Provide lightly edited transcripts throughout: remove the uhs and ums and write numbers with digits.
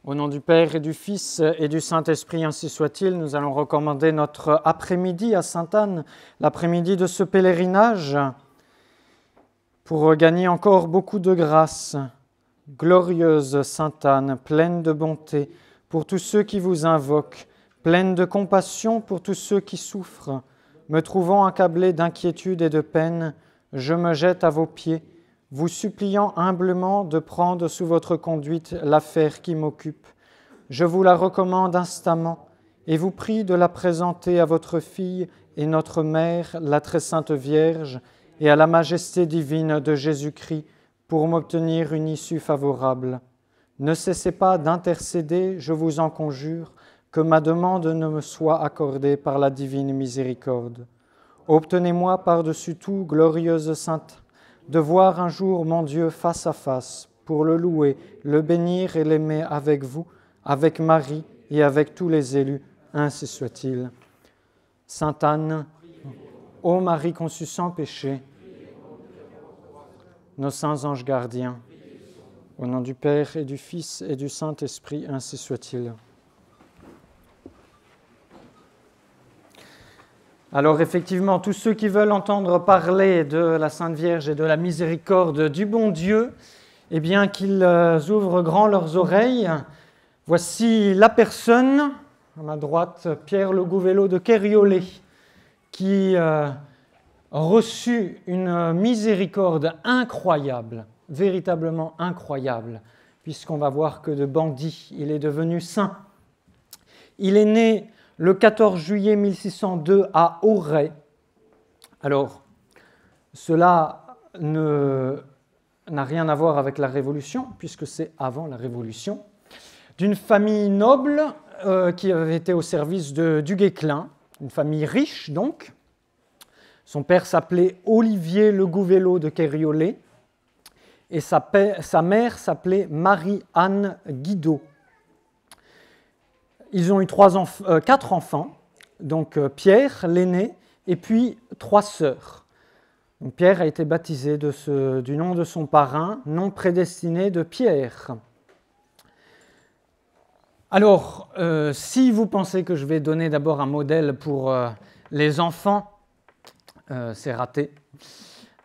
Au nom du Père et du Fils et du Saint-Esprit, ainsi soit-il, nous allons recommander notre après-midi à Sainte-Anne, l'après-midi de ce pèlerinage, pour gagner encore beaucoup de grâce. Glorieuse Sainte-Anne, pleine de bonté pour tous ceux qui vous invoquent, pleine de compassion pour tous ceux qui souffrent, me trouvant accablé d'inquiétude et de peine, je me jette à vos pieds, vous suppliant humblement de prendre sous votre conduite l'affaire qui m'occupe. Je vous la recommande instamment et vous prie de la présenter à votre fille et notre mère, la très sainte Vierge, et à la majesté divine de Jésus-Christ pour m'obtenir une issue favorable. Ne cessez pas d'intercéder, je vous en conjure, que ma demande ne me soit accordée par la divine miséricorde. Obtenez-moi par-dessus tout, glorieuse Sainte, de voir un jour mon Dieu face à face, pour le louer, le bénir et l'aimer avec vous, avec Marie et avec tous les élus, ainsi soit-il. Sainte Anne, ô Marie conçue sans péché, nos saints anges gardiens, au nom du Père et du Fils et du Saint-Esprit, ainsi soit-il. Alors effectivement, tous ceux qui veulent entendre parler de la Sainte Vierge et de la miséricorde du bon Dieu, eh bien qu'ils ouvrent grand leurs oreilles. Voici la personne, à ma droite, Pierre Le Gouvello de Kériolé, qui a reçu une miséricorde incroyable, véritablement incroyable, puisqu'on va voir que de bandit, il est devenu saint. Il est né le 14 juillet 1602 à Auray. Alors, cela n'a rien à voir avec la Révolution, puisque c'est avant la Révolution, d'une famille noble qui avait été au service du Guesclin, une famille riche donc. Son père s'appelait Olivier Le Gouvello de Kériolé et sa mère s'appelait Marie-Anne Guidot. Ils ont eu 4 enfants, donc Pierre, l'aîné, et puis 3 sœurs. Donc Pierre a été baptisé du nom de son parrain, nom prédestiné de Pierre. Alors, si vous pensez que je vais donner d'abord un modèle pour les enfants, c'est raté,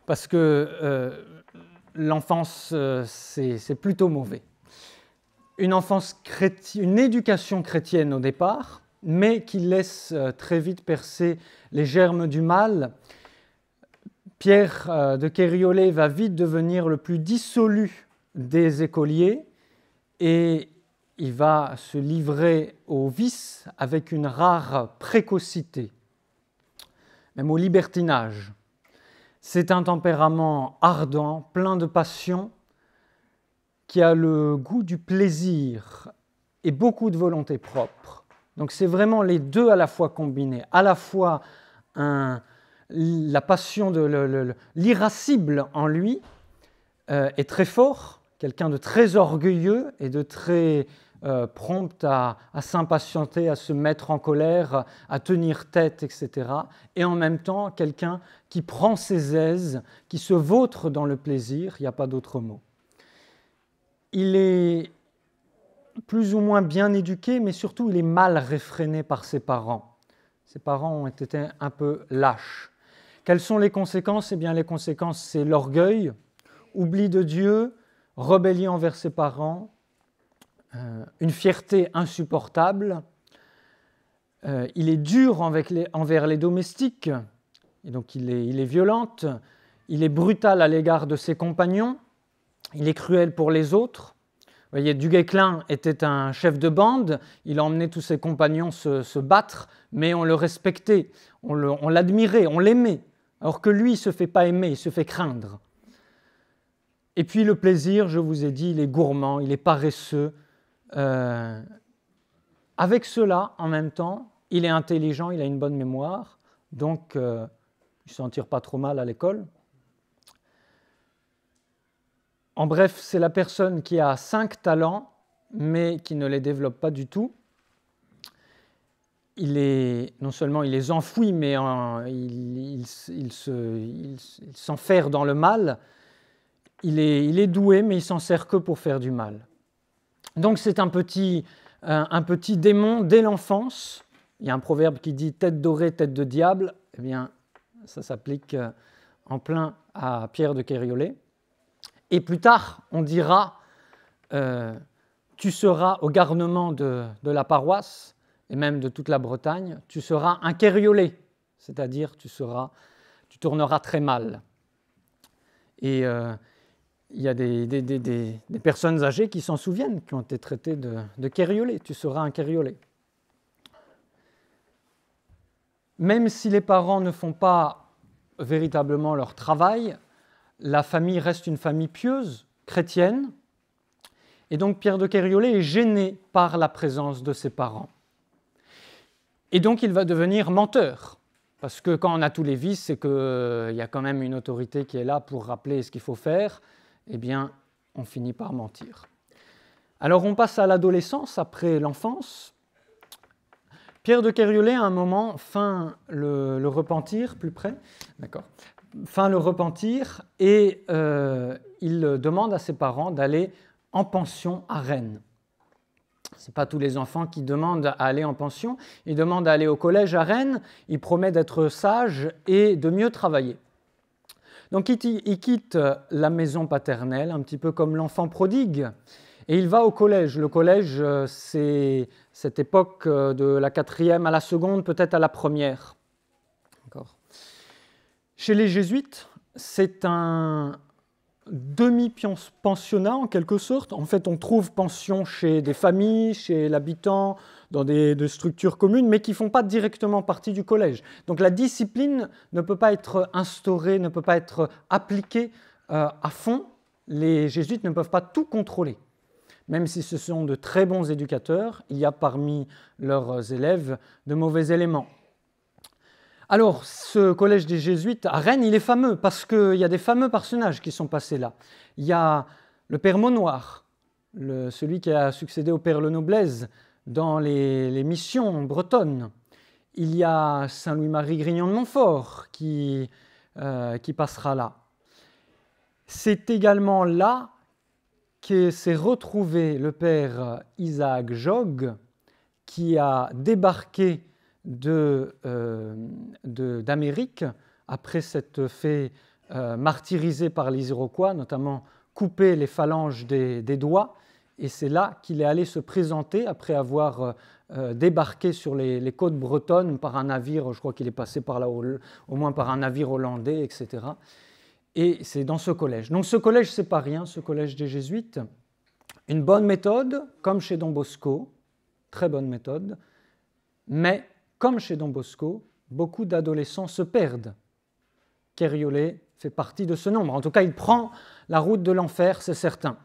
parce que l'enfance, c'est plutôt mauvais. Une éducation chrétienne au départ, mais qui laisse très vite percer les germes du mal. Pierre de Kériolé va vite devenir le plus dissolu des écoliers et il va se livrer au vice avec une rare précocité, même au libertinage. C'est un tempérament ardent, plein de passion, qui a le goût du plaisir et beaucoup de volonté propre. Donc c'est vraiment les deux à la fois combinés, à la fois la passion de l'irascible en lui est très fort, quelqu'un de très orgueilleux et de très prompt à s'impatienter, à se mettre en colère, à tenir tête, etc. Et en même temps, quelqu'un qui prend ses aises, qui se vautre dans le plaisir, il n'y a pas d'autre mot. Il est plus ou moins bien éduqué, mais surtout il est mal réfréné par ses parents. Ses parents ont été un peu lâches. Quelles sont les conséquences ? Eh bien, les conséquences, c'est l'orgueil, oubli de Dieu, rébellion envers ses parents, une fierté insupportable. Il est dur envers les domestiques, et donc il est violent, il est brutal à l'égard de ses compagnons, il est cruel pour les autres. Vous voyez, du Guesclin était un chef de bande, il emmenait tous ses compagnons se battre, mais on le respectait, on l'admirait, on l'aimait, alors que lui, il ne se fait pas aimer, il se fait craindre. Et puis le plaisir, je vous ai dit, il est gourmand, il est paresseux. Avec cela, en même temps, il est intelligent, il a une bonne mémoire, donc il ne s'en tire pas trop mal à l'école. En bref, c'est la personne qui a 5 talents, mais qui ne les développe pas du tout. Non seulement il les enfouit, mais il s'enferre dans le mal. Il est doué, mais il s'en sert que pour faire du mal. Donc c'est un petit démon dès l'enfance. Il y a un proverbe qui dit « tête dorée, tête de diable ». Eh bien, ça s'applique en plein à Pierre de Kériolet. Et plus tard, on dira tu seras au garnement de la paroisse, et même de toute la Bretagne, tu seras un Kériolet, c'est-à-dire tu tourneras très mal. Et il y a des personnes âgées qui s'en souviennent, qui ont été traitées de Kériolet, tu seras un Kériolet. Même si les parents ne font pas véritablement leur travail, la famille reste une famille pieuse, chrétienne, et donc Pierre de Kériolet est gêné par la présence de ses parents. Et donc il va devenir menteur, parce que quand on a tous les vices, c'est qu'il y a quand même une autorité qui est là pour rappeler ce qu'il faut faire, eh bien on finit par mentir. Alors on passe à l'adolescence, après l'enfance. Pierre de Kériolet, à un moment, feint le repentir, plus près, d'accord, feint le repentir, et il demande à ses parents d'aller en pension à Rennes. Ce n'est pas tous les enfants qui demandent à aller en pension, il demande à aller au collège à Rennes, il promet d'être sage et de mieux travailler. Donc il quitte la maison paternelle, un petit peu comme l'enfant prodigue, et il va au collège. Le collège, c'est cette époque de la 4e à la seconde, peut-être à la 1re. Chez les jésuites, c'est un demi-pensionnat en quelque sorte. En fait, on trouve pension chez des familles, chez l'habitant, dans des structures communes, mais qui ne font pas directement partie du collège. Donc la discipline ne peut pas être instaurée, ne peut pas être appliquée à fond. Les jésuites ne peuvent pas tout contrôler. Même si ce sont de très bons éducateurs, il y a parmi leurs élèves de mauvais éléments. Alors, ce collège des jésuites à Rennes, il est fameux parce qu'il y a des fameux personnages qui sont passés là. Il y a le père Maunoir, celui qui a succédé au père Lenoblaise dans les missions bretonnes. Il y a Saint-Louis-Marie Grignon de Montfort qui passera là. C'est également là que s'est retrouvé le père Isaac Jogues, qui a débarqué d'Amérique après s'être fait martyriser par les Iroquois, notamment couper les phalanges des doigts, et c'est là qu'il est allé se présenter après avoir débarqué sur les côtes bretonnes par un navire, je crois qu'il est passé par là au moins par un navire hollandais, etc. Et c'est dans ce collège. Donc ce collège, c'est pas rien, ce collège des jésuites. Une bonne méthode, comme chez Don Bosco, très bonne méthode, mais comme chez Don Bosco, beaucoup d'adolescents se perdent. Kériolet fait partie de ce nombre. En tout cas, il prend la route de l'enfer, c'est certain.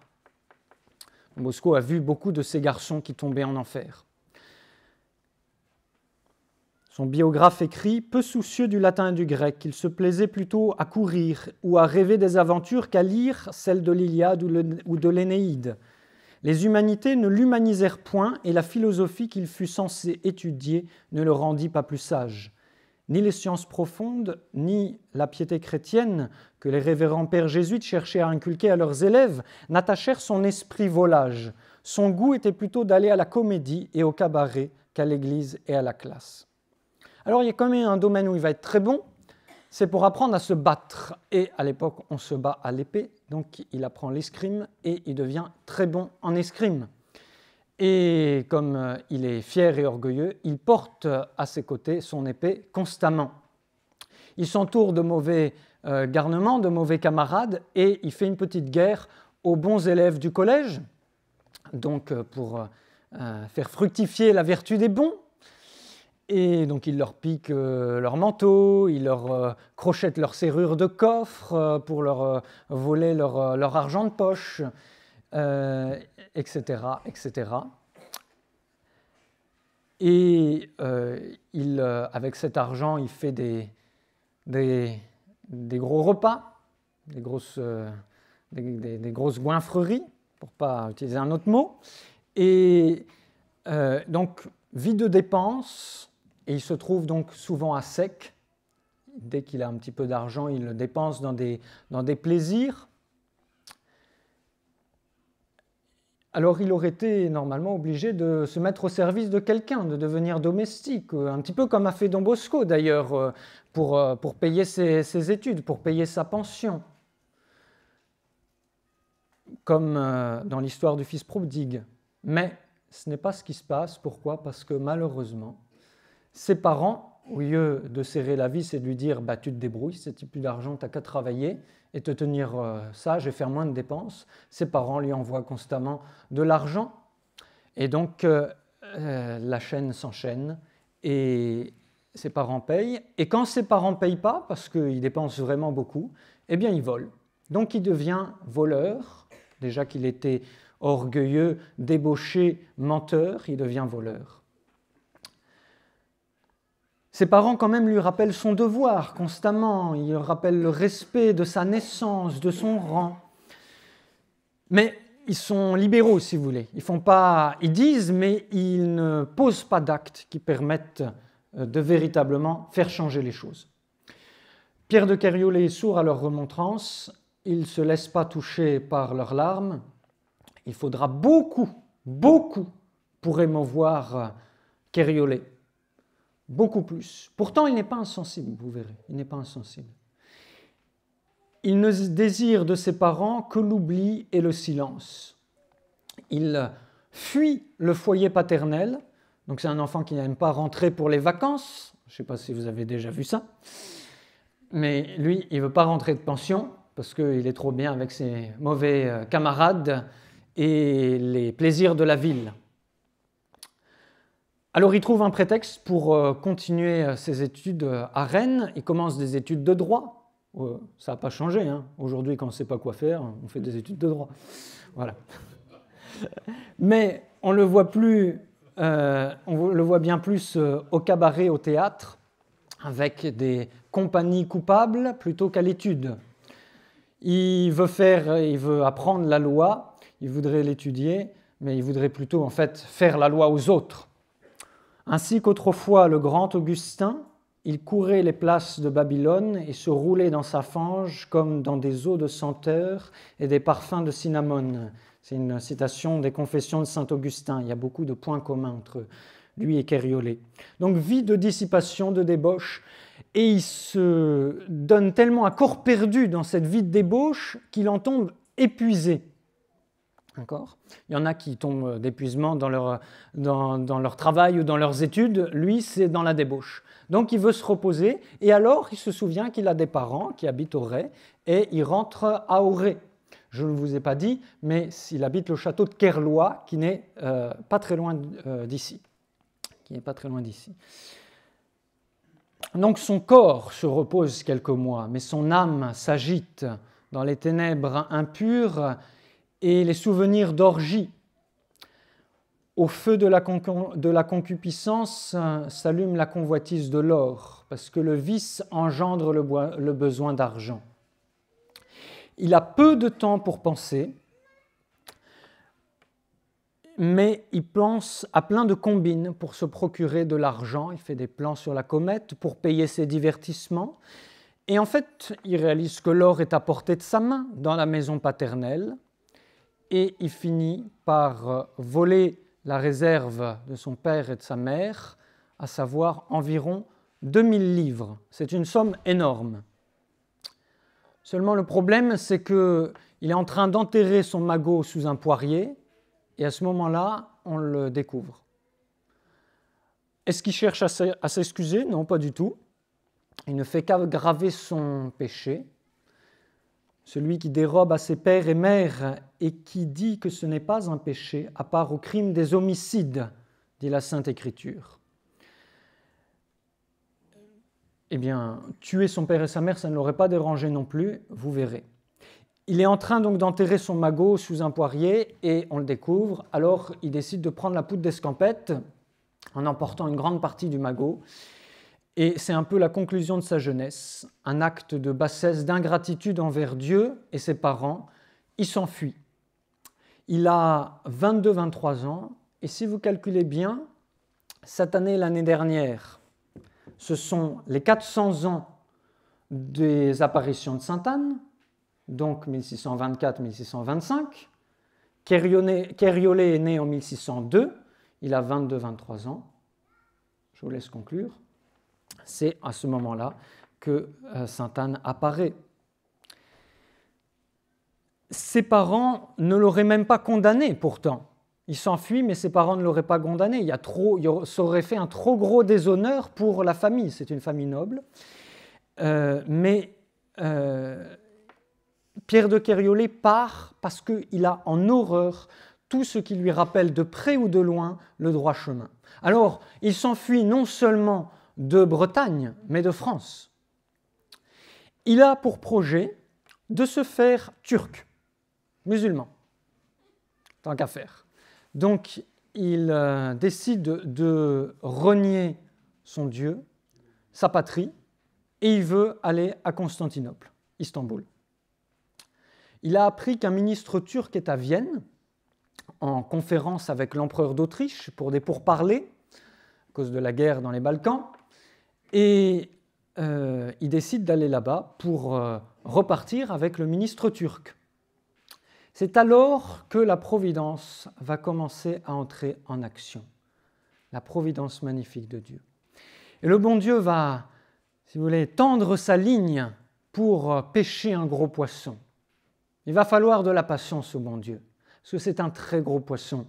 Don Bosco a vu beaucoup de ces garçons qui tombaient en enfer. Son biographe écrit « Peu soucieux du latin et du grec, il se plaisait plutôt à courir ou à rêver des aventures qu'à lire celles de l'Iliade ou de l'Énéide. Les humanités ne l'humanisèrent point et la philosophie qu'il fut censé étudier ne le rendit pas plus sage. Ni les sciences profondes, ni la piété chrétienne que les révérends pères jésuites cherchaient à inculquer à leurs élèves n'attachèrent son esprit volage. Son goût était plutôt d'aller à la comédie et au cabaret qu'à l'église et à la classe. » Alors il y a quand même un domaine où il va être très bon, c'est pour apprendre à se battre. Et à l'époque, on se bat à l'épée, donc il apprend l'escrime et il devient très bon en escrime. Et comme il est fier et orgueilleux, il porte à ses côtés son épée constamment. Il s'entoure de mauvais garnements, de mauvais camarades, et il fait une petite guerre aux bons élèves du collège, donc pour faire fructifier la vertu des bons. Et donc il leur pique leur manteau, il leur crochette leur serrure de coffre pour leur voler leur argent de poche, etc., etc. Et avec cet argent, il fait des gros repas, des grosses goinfreries, pour ne pas utiliser un autre mot. Et donc, vie de dépenses. Et il se trouve donc souvent à sec. Dès qu'il a un petit peu d'argent, il le dépense dans des plaisirs. alors il aurait été normalement obligé de se mettre au service de quelqu'un, de devenir domestique, un petit peu comme a fait Don Bosco d'ailleurs, pour payer ses études, pour payer sa pension, comme dans l'histoire du fils prodigue. Mais ce n'est pas ce qui se passe. Pourquoi? Parce que malheureusement, ses parents, au lieu de serrer la vis et de lui dire bah, « tu te débrouilles, si tu n'as plus d'argent, tu n'as qu'à travailler et te tenir sage et faire moins de dépenses », ses parents lui envoient constamment de l'argent. Et donc, la chaîne s'enchaîne et ses parents payent. Et quand ses parents ne payent pas, parce qu'ils dépensent vraiment beaucoup, eh bien, il vole. Donc, il devient voleur. Déjà qu'il était orgueilleux, débauché, menteur, il devient voleur. Ses parents, quand même, lui rappellent son devoir constamment. Ils lui rappellent le respect de sa naissance, de son rang. Mais ils sont libéraux, si vous voulez. Ils disent, mais ils ne posent pas d'actes qui permettent de véritablement faire changer les choses. Pierre de Kériolé est sourd à leurs remontrances. Il ne se laisse pas toucher par leurs larmes. Il faudra beaucoup pour émouvoir Kériolé. Beaucoup plus. Pourtant, il n'est pas insensible, vous verrez. Il n'est pas insensible. Il ne désire de ses parents que l'oubli et le silence. Il fuit le foyer paternel. Donc c'est un enfant qui n'aime pas rentrer pour les vacances. Je ne sais pas si vous avez déjà vu ça. Mais lui, il ne veut pas rentrer de pension parce qu'il est trop bien avec ses mauvais camarades et les plaisirs de la ville. Alors il trouve un prétexte pour continuer ses études à Rennes. Il commence des études de droit. Ça n'a pas changé, hein. Aujourd'hui, quand on ne sait pas quoi faire, on fait des études de droit. Voilà. Mais on le voit bien plus au cabaret, au théâtre, avec des compagnies coupables plutôt qu'à l'étude. Il veut apprendre la loi, il voudrait l'étudier, mais il voudrait plutôt en fait faire la loi aux autres. Ainsi qu'autrefois le grand Augustin, il courait les places de Babylone et se roulait dans sa fange comme dans des eaux de senteur et des parfums de cinnamome. C'est une citation des Confessions de saint Augustin. Il y a beaucoup de points communs entre lui et Kériolé. Donc vie de dissipation, de débauche, et il se donne tellement à corps perdu dans cette vie de débauche qu'il en tombe épuisé. D'accord ? Il y en a qui tombent d'épuisement dans leur travail ou dans leurs études. Lui, c'est dans la débauche. Donc, il veut se reposer. Et alors, il se souvient qu'il a des parents qui habitent Auray et il rentre à Auray. Je ne vous ai pas dit, mais il habite le château de Kerlois, qui n'est pas très loin d'ici. Donc, son corps se repose quelques mois, mais son âme s'agite dans les ténèbres impures et les souvenirs d'orgie. Au feu de la concupiscence s'allume la convoitise de l'or, parce que le vice engendre le besoin d'argent. Il a peu de temps pour penser, mais il pense à plein de combines pour se procurer de l'argent. Il fait des plans sur la comète pour payer ses divertissements. Et en fait, il réalise que l'or est à portée de sa main dans la maison paternelle, et il finit par voler la réserve de son père et de sa mère, à savoir environ 2000 livres. C'est une somme énorme. Seulement le problème, c'est qu'il est en train d'enterrer son magot sous un poirier, et à ce moment-là, on le découvre. Est-ce qu'il cherche à s'excuser? Non, pas du tout. Il ne fait qu'aggraver son péché. Celui qui dérobe à ses pères et mères et qui dit que ce n'est pas un péché, à part au crime des homicides, dit la Sainte Écriture. Eh bien, tuer son père et sa mère, ça ne l'aurait pas dérangé non plus, vous verrez. Il est en train donc d'enterrer son magot sous un poirier et on le découvre. Alors, il décide de prendre la poudre d'escampette en emportant une grande partie du magot. Et c'est un peu la conclusion de sa jeunesse, un acte de bassesse, d'ingratitude envers Dieu et ses parents. Il s'enfuit. Il a 22-23 ans, et si vous calculez bien, cette année, l'année dernière, ce sont les 400 ans des apparitions de Sainte Anne, donc 1624-1625, Kériolé est né en 1602, il a 22-23 ans. Je vous laisse conclure. C'est à ce moment-là que sainte Anne apparaît. Ses parents ne l'auraient même pas condamné pourtant. Il s'enfuit, mais ses parents ne l'auraient pas condamné. Ça aurait fait un trop gros déshonneur pour la famille. C'est une famille noble. Mais Pierre de Kériolé part parce qu'il a en horreur tout ce qui lui rappelle de près ou de loin le droit chemin. Alors, il s'enfuit non seulement de Bretagne, mais de France. Il a pour projet de se faire turc, musulman, tant qu'à faire. Donc, il décide de renier son Dieu, sa patrie, et il veut aller à Constantinople, Istanbul. Il a appris qu'un ministre turc est à Vienne, en conférence avec l'empereur d'Autriche pour des pourparlers, à cause de la guerre dans les Balkans, et il décide d'aller là-bas pour repartir avec le ministre turc. C'est alors que la providence va commencer à entrer en action, la providence magnifique de Dieu. Et le bon Dieu va, si vous voulez, tendre sa ligne pour pêcher un gros poisson. Il va falloir de la patience au bon Dieu, parce que c'est un très gros poisson.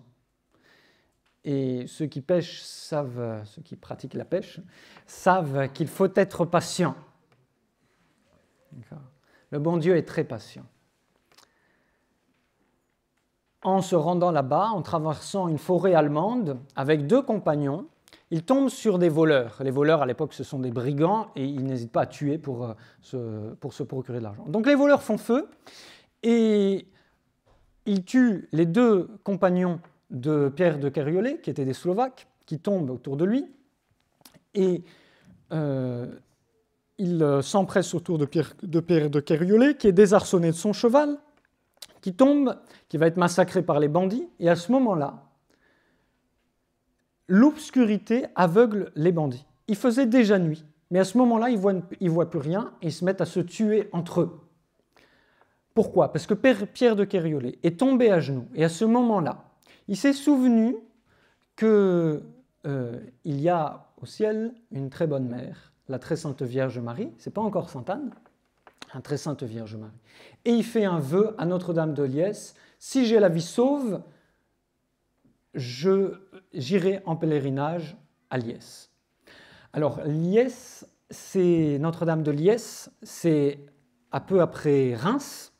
Et ceux qui pêchent savent, ceux qui pratiquent la pêche, savent qu'il faut être patient. Le bon Dieu est très patient. En se rendant là-bas, en traversant une forêt allemande, avec 2 compagnons, il tombe sur des voleurs. Les voleurs, à l'époque, ce sont des brigands et ils n'hésitent pas à tuer pour se procurer de l'argent. Donc les voleurs font feu et ils tuent les 2 compagnons de Pierre de Kériolé, qui étaient des Slovaques, qui tombent autour de lui, et il s'empresse autour de Pierre de Kériolé, qui est désarçonné de son cheval, qui tombe, qui va être massacré par les bandits, et à ce moment-là, l'obscurité aveugle les bandits. Il faisait déjà nuit, mais à ce moment-là, ils ne voient plus rien, et ils se mettent à se tuer entre eux. Pourquoi ? Parce que Pierre de Kériolé est tombé à genoux, et à ce moment-là, il s'est souvenu qu'il y a au ciel une très bonne mère, la très sainte Vierge Marie, ce n'est pas encore Sainte Anne, la très sainte Vierge Marie. Et il fait un vœu à Notre-Dame de Liesse, si j'ai la vie sauve, j'irai en pèlerinage à Liesse. Alors Liesse, c'est Notre-Dame de Liesse, c'est un peu après Reims.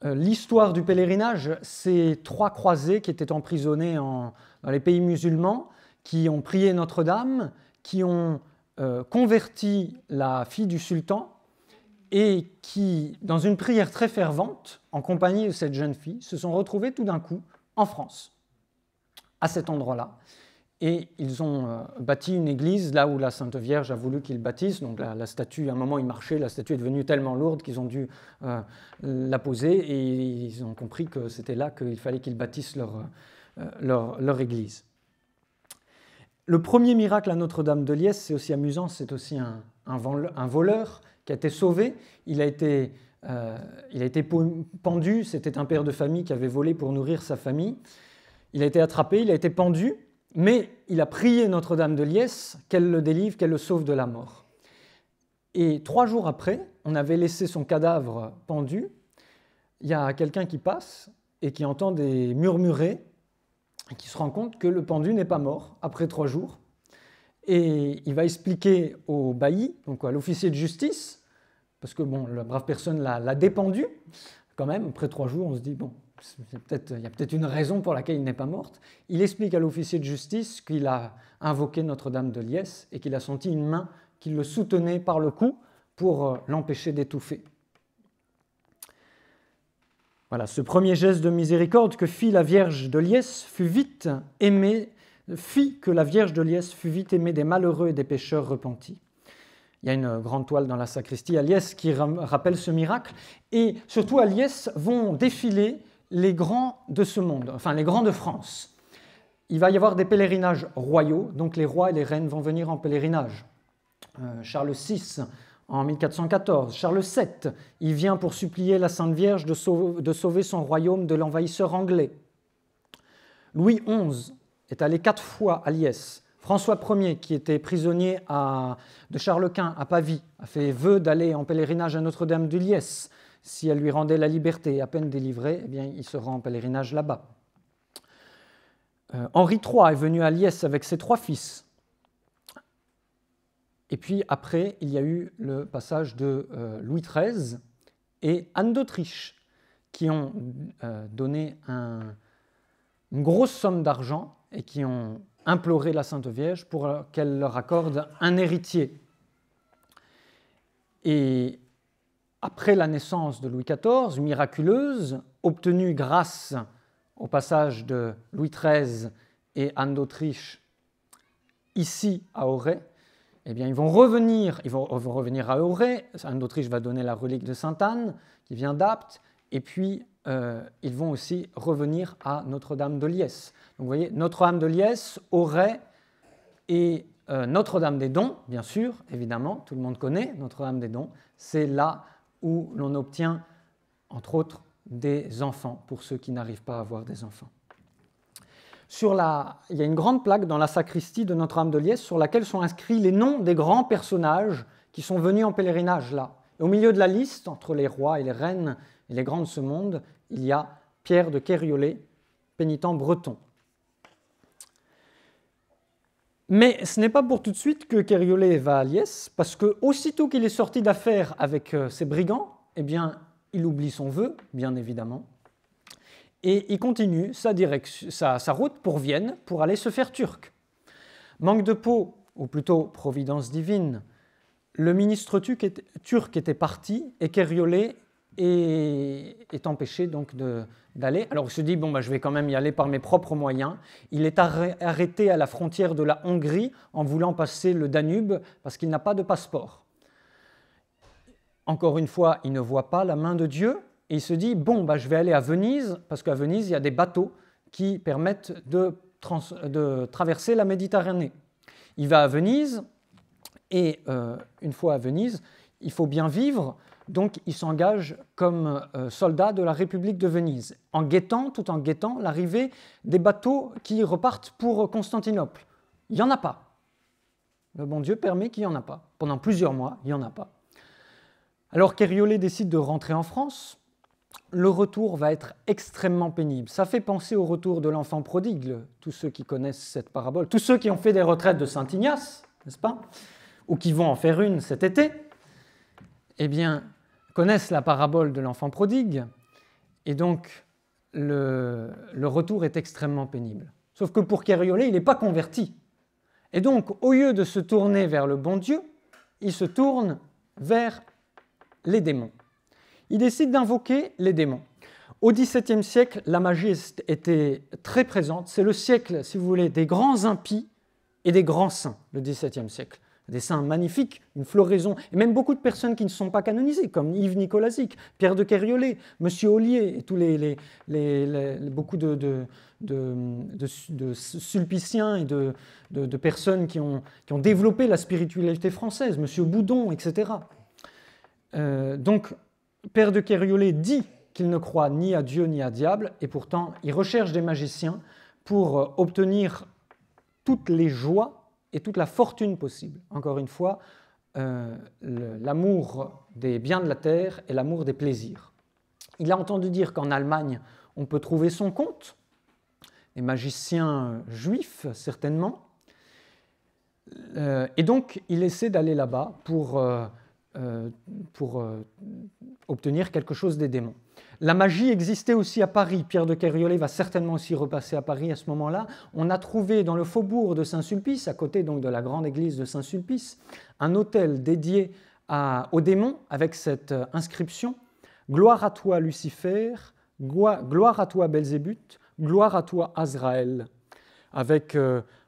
L'histoire du pèlerinage, c'est 3 croisés qui étaient emprisonnés dans les pays musulmans, qui ont prié Notre-Dame, qui ont converti la fille du sultan et qui, dans une prière très fervente, en compagnie de cette jeune fille, se sont retrouvés tout d'un coup en France, à cet endroit-là. Et ils ont bâti une église là où la Sainte Vierge a voulu qu'ils bâtissent. Donc la statue, à un moment, ils marchaient, la statue est devenue tellement lourde qu'ils ont dû la poser et ils ont compris que c'était là qu'il fallait qu'ils bâtissent leur église. Le premier miracle à Notre-Dame de Liesse, c'est aussi amusant, c'est aussi un voleur qui a été sauvé. Il a été pendu, c'était un père de famille qui avait volé pour nourrir sa famille. Il a été attrapé, il a été pendu. Mais il a prié Notre-Dame de Liesse qu'elle le délivre, qu'elle le sauve de la mort. Et 3 jours après, on avait laissé son cadavre pendu. Il y a quelqu'un qui passe et qui entend des murmurés et qui se rend compte que le pendu n'est pas mort après 3 jours. Et il va expliquer au bailli, donc à l'officier de justice, parce que bon, la brave personne l'a dépendu, quand même, après 3 jours, on se dit, bon, il y a peut-être une raison pour laquelle il n'est pas mort. Il explique à l'officier de justice qu'il a invoqué Notre-Dame de Liesse et qu'il a senti une main qui le soutenait par le cou pour l'empêcher d'étouffer. Voilà, ce premier geste de miséricorde que fit la Vierge de Liesse fit que la Vierge de Liesse fut vite aimée des malheureux et des pécheurs repentis. Il y a une grande toile dans la sacristie à Liesse qui rappelle ce miracle. Et surtout à Liesse vont défiler les grands de ce monde, enfin les grands de France. Il va y avoir des pèlerinages royaux, donc les rois et les reines vont venir en pèlerinage. Charles VI, en 1414. Charles VII, il vient pour supplier la Sainte Vierge de sauver son royaume de l'envahisseur anglais. Louis XI est allé 4 fois à Liesse. François Ier, qui était prisonnier de Charles Quint à Pavie, a fait vœu d'aller en pèlerinage à Notre-Dame de Liesse. Si elle lui rendait la liberté, à peine délivré, eh bien, il se rend en pèlerinage là-bas. Henri III est venu à Liesse avec ses 3 fils. Et puis après, il y a eu le passage de Louis XIII et Anne d'Autriche, qui ont donné une grosse somme d'argent et qui ont imploré la Sainte Vierge pour qu'elle leur accorde un héritier. Et après la naissance de Louis XIV, miraculeuse, obtenue grâce au passage de Louis XIII et Anne d'Autriche ici à Auray, eh bien, ils vont revenir à Auray. Anne d'Autriche va donner la relique de Sainte-Anne, qui vient d'Apt, et puis ils vont aussi revenir à Notre-Dame de Liesse. Donc vous voyez, Notre-Dame de Liesse, Auray et Notre-Dame des Dons, bien sûr, évidemment, tout le monde connaît Notre-Dame des Dons, c'est là où l'on obtient, entre autres, des enfants, pour ceux qui n'arrivent pas à avoir des enfants. Il y a une grande plaque dans la sacristie de Notre-Dame de Liesse sur laquelle sont inscrits les noms des grands personnages qui sont venus en pèlerinage là. Et au milieu de la liste, entre les rois et les reines et les grands de ce monde, il y a Pierre de Kériolé, pénitent breton. Mais ce n'est pas pour tout de suite que Kériolé va à Liesse, parce que aussitôt qu'il est sorti d'affaire avec ses brigands, eh bien, il oublie son vœu, bien évidemment, et il continue sa route pour Vienne pour aller se faire turc. Manque de peau, ou plutôt providence divine, le ministre turc était parti et Kériolé est empêché donc d'aller. Alors il se dit, bon, je vais quand même y aller par mes propres moyens. Il est arrêté à la frontière de la Hongrie en voulant passer le Danube parce qu'il n'a pas de passeport. Encore une fois, il ne voit pas la main de Dieu et il se dit, bon, je vais aller à Venise parce qu'à Venise, il y a des bateaux qui permettent de traverser la Méditerranée. Il va à Venise et une fois à Venise, il faut bien vivre. Donc, il s'engage comme soldat de la République de Venise, tout en guettant l'arrivée des bateaux qui repartent pour Constantinople. Il n'y en a pas. Le bon Dieu permet qu'il n'y en a pas. Pendant plusieurs mois, il n'y en a pas. Alors, Kériolé décide de rentrer en France. Le retour va être extrêmement pénible. Ça fait penser au retour de l'enfant prodigue, tous ceux qui connaissent cette parabole, tous ceux qui ont fait des retraites de Saint-Ignace, n'est-ce pas, ou qui vont en faire une cet été, eh bien, connaissent la parabole de l'enfant prodigue, et donc le retour est extrêmement pénible. Sauf que pour Kériolé, il n'est pas converti. Et donc, au lieu de se tourner vers le bon Dieu, il se tourne vers les démons. Il décide d'invoquer les démons. Au XVIIe siècle, la magie était très présente. C'est le siècle, si vous voulez, des grands impies et des grands saints, le XVIIe siècle. Des saints magnifiques, une floraison, et même beaucoup de personnes qui ne sont pas canonisées, comme Yves Nicolazic, Pierre de Kériolé, Monsieur Ollier, et tous beaucoup de sulpiciens et de personnes qui ont développé la spiritualité française, Monsieur Boudon, etc. Donc, Père de Kériolé dit qu'il ne croit ni à Dieu ni à diable, et pourtant, il recherche des magiciens pour obtenir toutes les joies et toute la fortune possible. Encore une fois, l'amour des biens de la terre et l'amour des plaisirs. Il a entendu dire qu'en Allemagne, on peut trouver son compte, les magiciens juifs certainement, et donc il essaie d'aller là-bas pour obtenir quelque chose des démons. La magie existait aussi à Paris. Pierre de Kériolé va certainement aussi repasser à Paris à ce moment-là. On a trouvé dans le faubourg de Saint-Sulpice, à côté donc de la grande église de Saint-Sulpice, un autel dédié aux démons avec cette inscription « Gloire à toi Lucifer, gloire à toi Belzébuth, gloire à toi Azraël » avec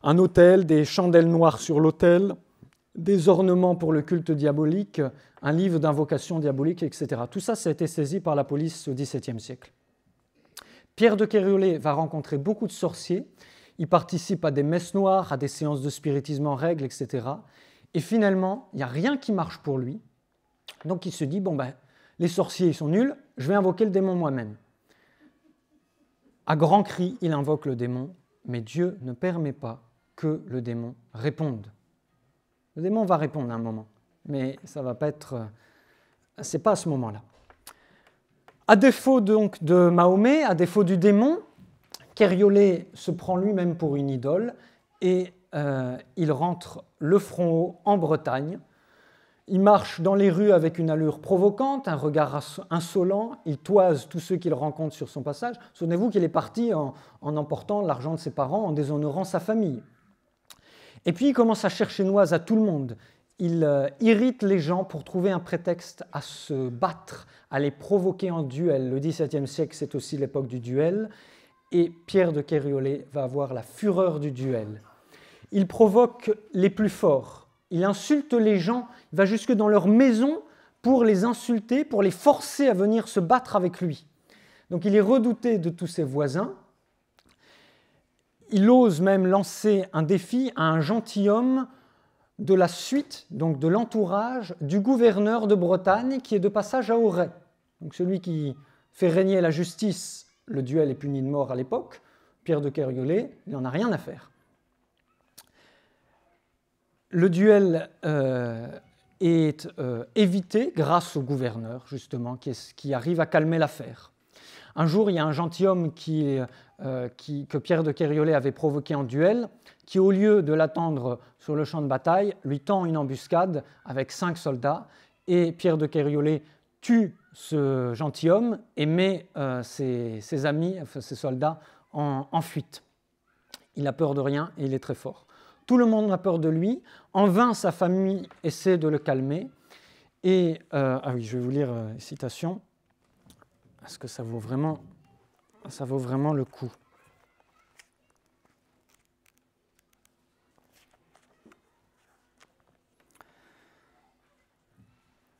un autel, des chandelles noires sur l'autel, des ornements pour le culte diabolique, un livre d'invocation diabolique, etc. Tout ça, ça a été saisi par la police au XVIIe siècle. Pierre de Kériolé va rencontrer beaucoup de sorciers, il participe à des messes noires, à des séances de spiritisme en règle, etc. Et finalement, il n'y a rien qui marche pour lui, Donc il se dit, bon ben, les sorciers ils sont nuls, je vais invoquer le démon moi-même. À grands cris, il invoque le démon, mais Dieu ne permet pas que le démon réponde. Le démon va répondre à un moment, mais ça va pas être... c'est pas à ce moment-là. À défaut donc de Mahomet, à défaut du démon, Kériolé se prend lui-même pour une idole et il rentre le front haut en Bretagne. Il marche dans les rues avec une allure provocante, un regard insolent, il toise tous ceux qu'il rencontre sur son passage. Souvenez-vous qu'il est parti en emportant l'argent de ses parents, en déshonorant sa famille. Et puis il commence à chercher noise à tout le monde. Il irrite les gens pour trouver un prétexte à se battre, à les provoquer en duel. Le XVIIe siècle, c'est aussi l'époque du duel. Et Pierre de Kériolé va avoir la fureur du duel. Il provoque les plus forts. Il insulte les gens, il va jusque dans leur maison pour les insulter, pour les forcer à venir se battre avec lui. Donc il est redouté de tous ses voisins. Il ose même lancer un défi à un gentilhomme de la suite, donc de l'entourage du gouverneur de Bretagne qui est de passage à Auray. Donc celui qui fait régner la justice, le duel est puni de mort à l'époque, Pierre de Kériolé, il n'en a rien à faire. Le duel est évité grâce au gouverneur, justement, qui arrive à calmer l'affaire. Un jour, il y a un gentilhomme que Pierre de Kériolé avait provoqué en duel, qui, au lieu de l'attendre sur le champ de bataille, lui tend une embuscade avec 5 soldats, et Pierre de Kériolé tue ce gentilhomme et met ses amis, ses soldats, en fuite. Il n'a peur de rien et il est très fort. Tout le monde a peur de lui. En vain, sa famille essaie de le calmer. Et, je vais vous lire une citation, parce que ça vaut vraiment le coup.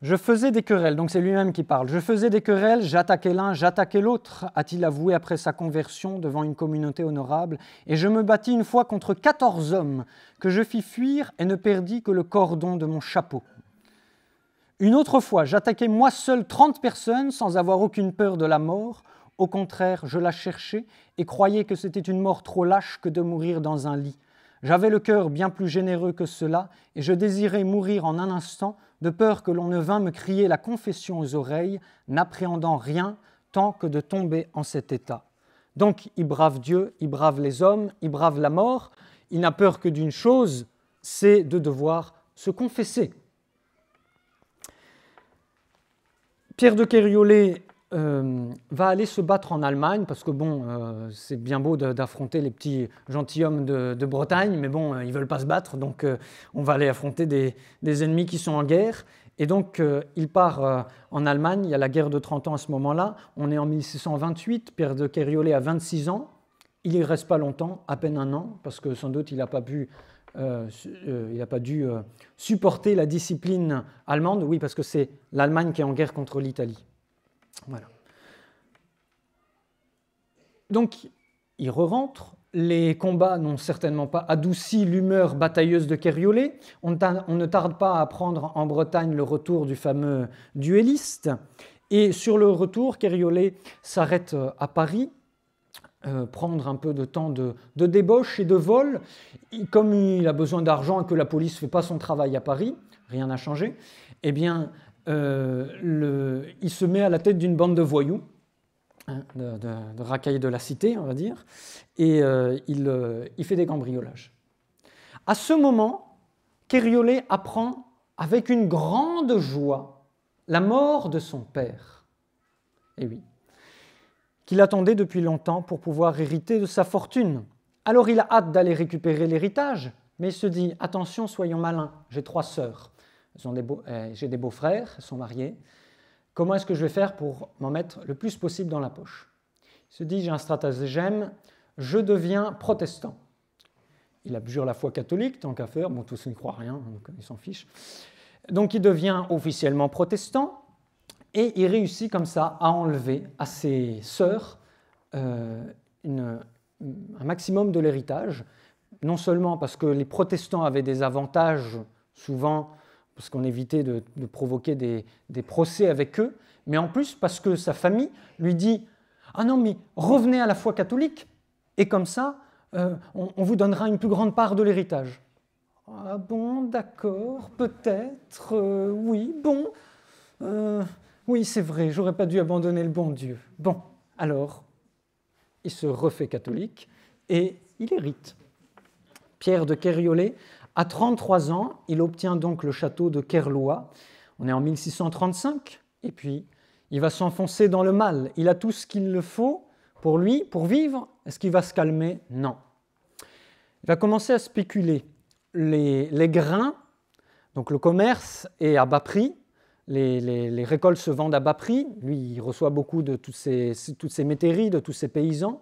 Je faisais des querelles, donc c'est lui-même qui parle. Je faisais des querelles, j'attaquais l'un, j'attaquais l'autre, a-t-il avoué après sa conversion devant une communauté honorable, et je me battis une fois contre 14 hommes, que je fis fuir et ne perdis que le cordon de mon chapeau. Une autre fois, j'attaquais moi seul 30 personnes sans avoir aucune peur de la mort. Au contraire, je la cherchais et croyais que c'était une mort trop lâche que de mourir dans un lit. J'avais le cœur bien plus généreux que cela, et je désirais mourir en un instant, de peur que l'on ne vînt me crier la confession aux oreilles, n'appréhendant rien tant que de tomber en cet état. Donc il brave Dieu, il brave les hommes, il brave la mort, il n'a peur que d'une chose, c'est de devoir se confesser. Pierre de Kériolé va aller se battre en Allemagne, parce que bon, c'est bien beau d'affronter les petits gentilshommes de Bretagne, mais bon, ils ne veulent pas se battre, donc on va aller affronter des ennemis qui sont en guerre. Et donc, il part en Allemagne, il y a la guerre de 30 ans à ce moment-là, on est en 1628, Pierre de Kériolé a 26 ans, il n'y reste pas longtemps, à peine un an, parce que sans doute il n'a pas dû supporter la discipline allemande, oui, parce que c'est l'Allemagne qui est en guerre contre l'Italie. Voilà. Donc, il re-rentre. Les combats n'ont certainement pas adouci l'humeur batailleuse de Kériolé. On ne tarde pas à apprendre en Bretagne le retour du fameux duelliste. Et sur le retour, Kériolé s'arrête à Paris, prendre un peu de temps de débauche et de vol. Comme il a besoin d'argent et que la police ne fait pas son travail à Paris, rien n'a changé, eh bien, il se met à la tête d'une bande de voyous, de racailles de la cité, on va dire, et il fait des cambriolages. À ce moment, Kériolé apprend avec une grande joie la mort de son père. Et oui, qu'il attendait depuis longtemps pour pouvoir hériter de sa fortune. Alors il a hâte d'aller récupérer l'héritage, mais il se dit « Attention, soyons malins, j'ai 3 sœurs. J'ai des beaux-frères, elles sont mariés. Comment est-ce que je vais faire pour m'en mettre le plus possible dans la poche ?» Il se dit, j'ai un stratagème, je deviens protestant. Il abjure la foi catholique, tant qu'à faire, bon, tous n'y croient rien, donc ils s'en fichent. Donc il devient officiellement protestant, et il réussit comme ça à enlever à ses sœurs un maximum de l'héritage, non seulement parce que les protestants avaient des avantages, souvent parce qu'on évitait de provoquer des procès avec eux, mais en plus parce que sa famille lui dit « Ah non, mais revenez à la foi catholique, et comme ça, on vous donnera une plus grande part de l'héritage. » Ah bon, d'accord, peut-être, oui, bon, oui, c'est vrai, j'aurais pas dû abandonner le bon Dieu. Bon, alors, il se refait catholique et il hérite. Pierre de Kériolé, à 33 ans, il obtient donc le château de Kerloa. On est en 1635, et puis il va s'enfoncer dans le mal. Il a tout ce qu'il le faut pour lui, pour vivre. Est-ce qu'il va se calmer? Non. Il va commencer à spéculer. Les grains, donc le commerce est à bas prix. Les récoltes se vendent à bas prix. Lui, il reçoit beaucoup de toutes ces métairies, de tous ces paysans.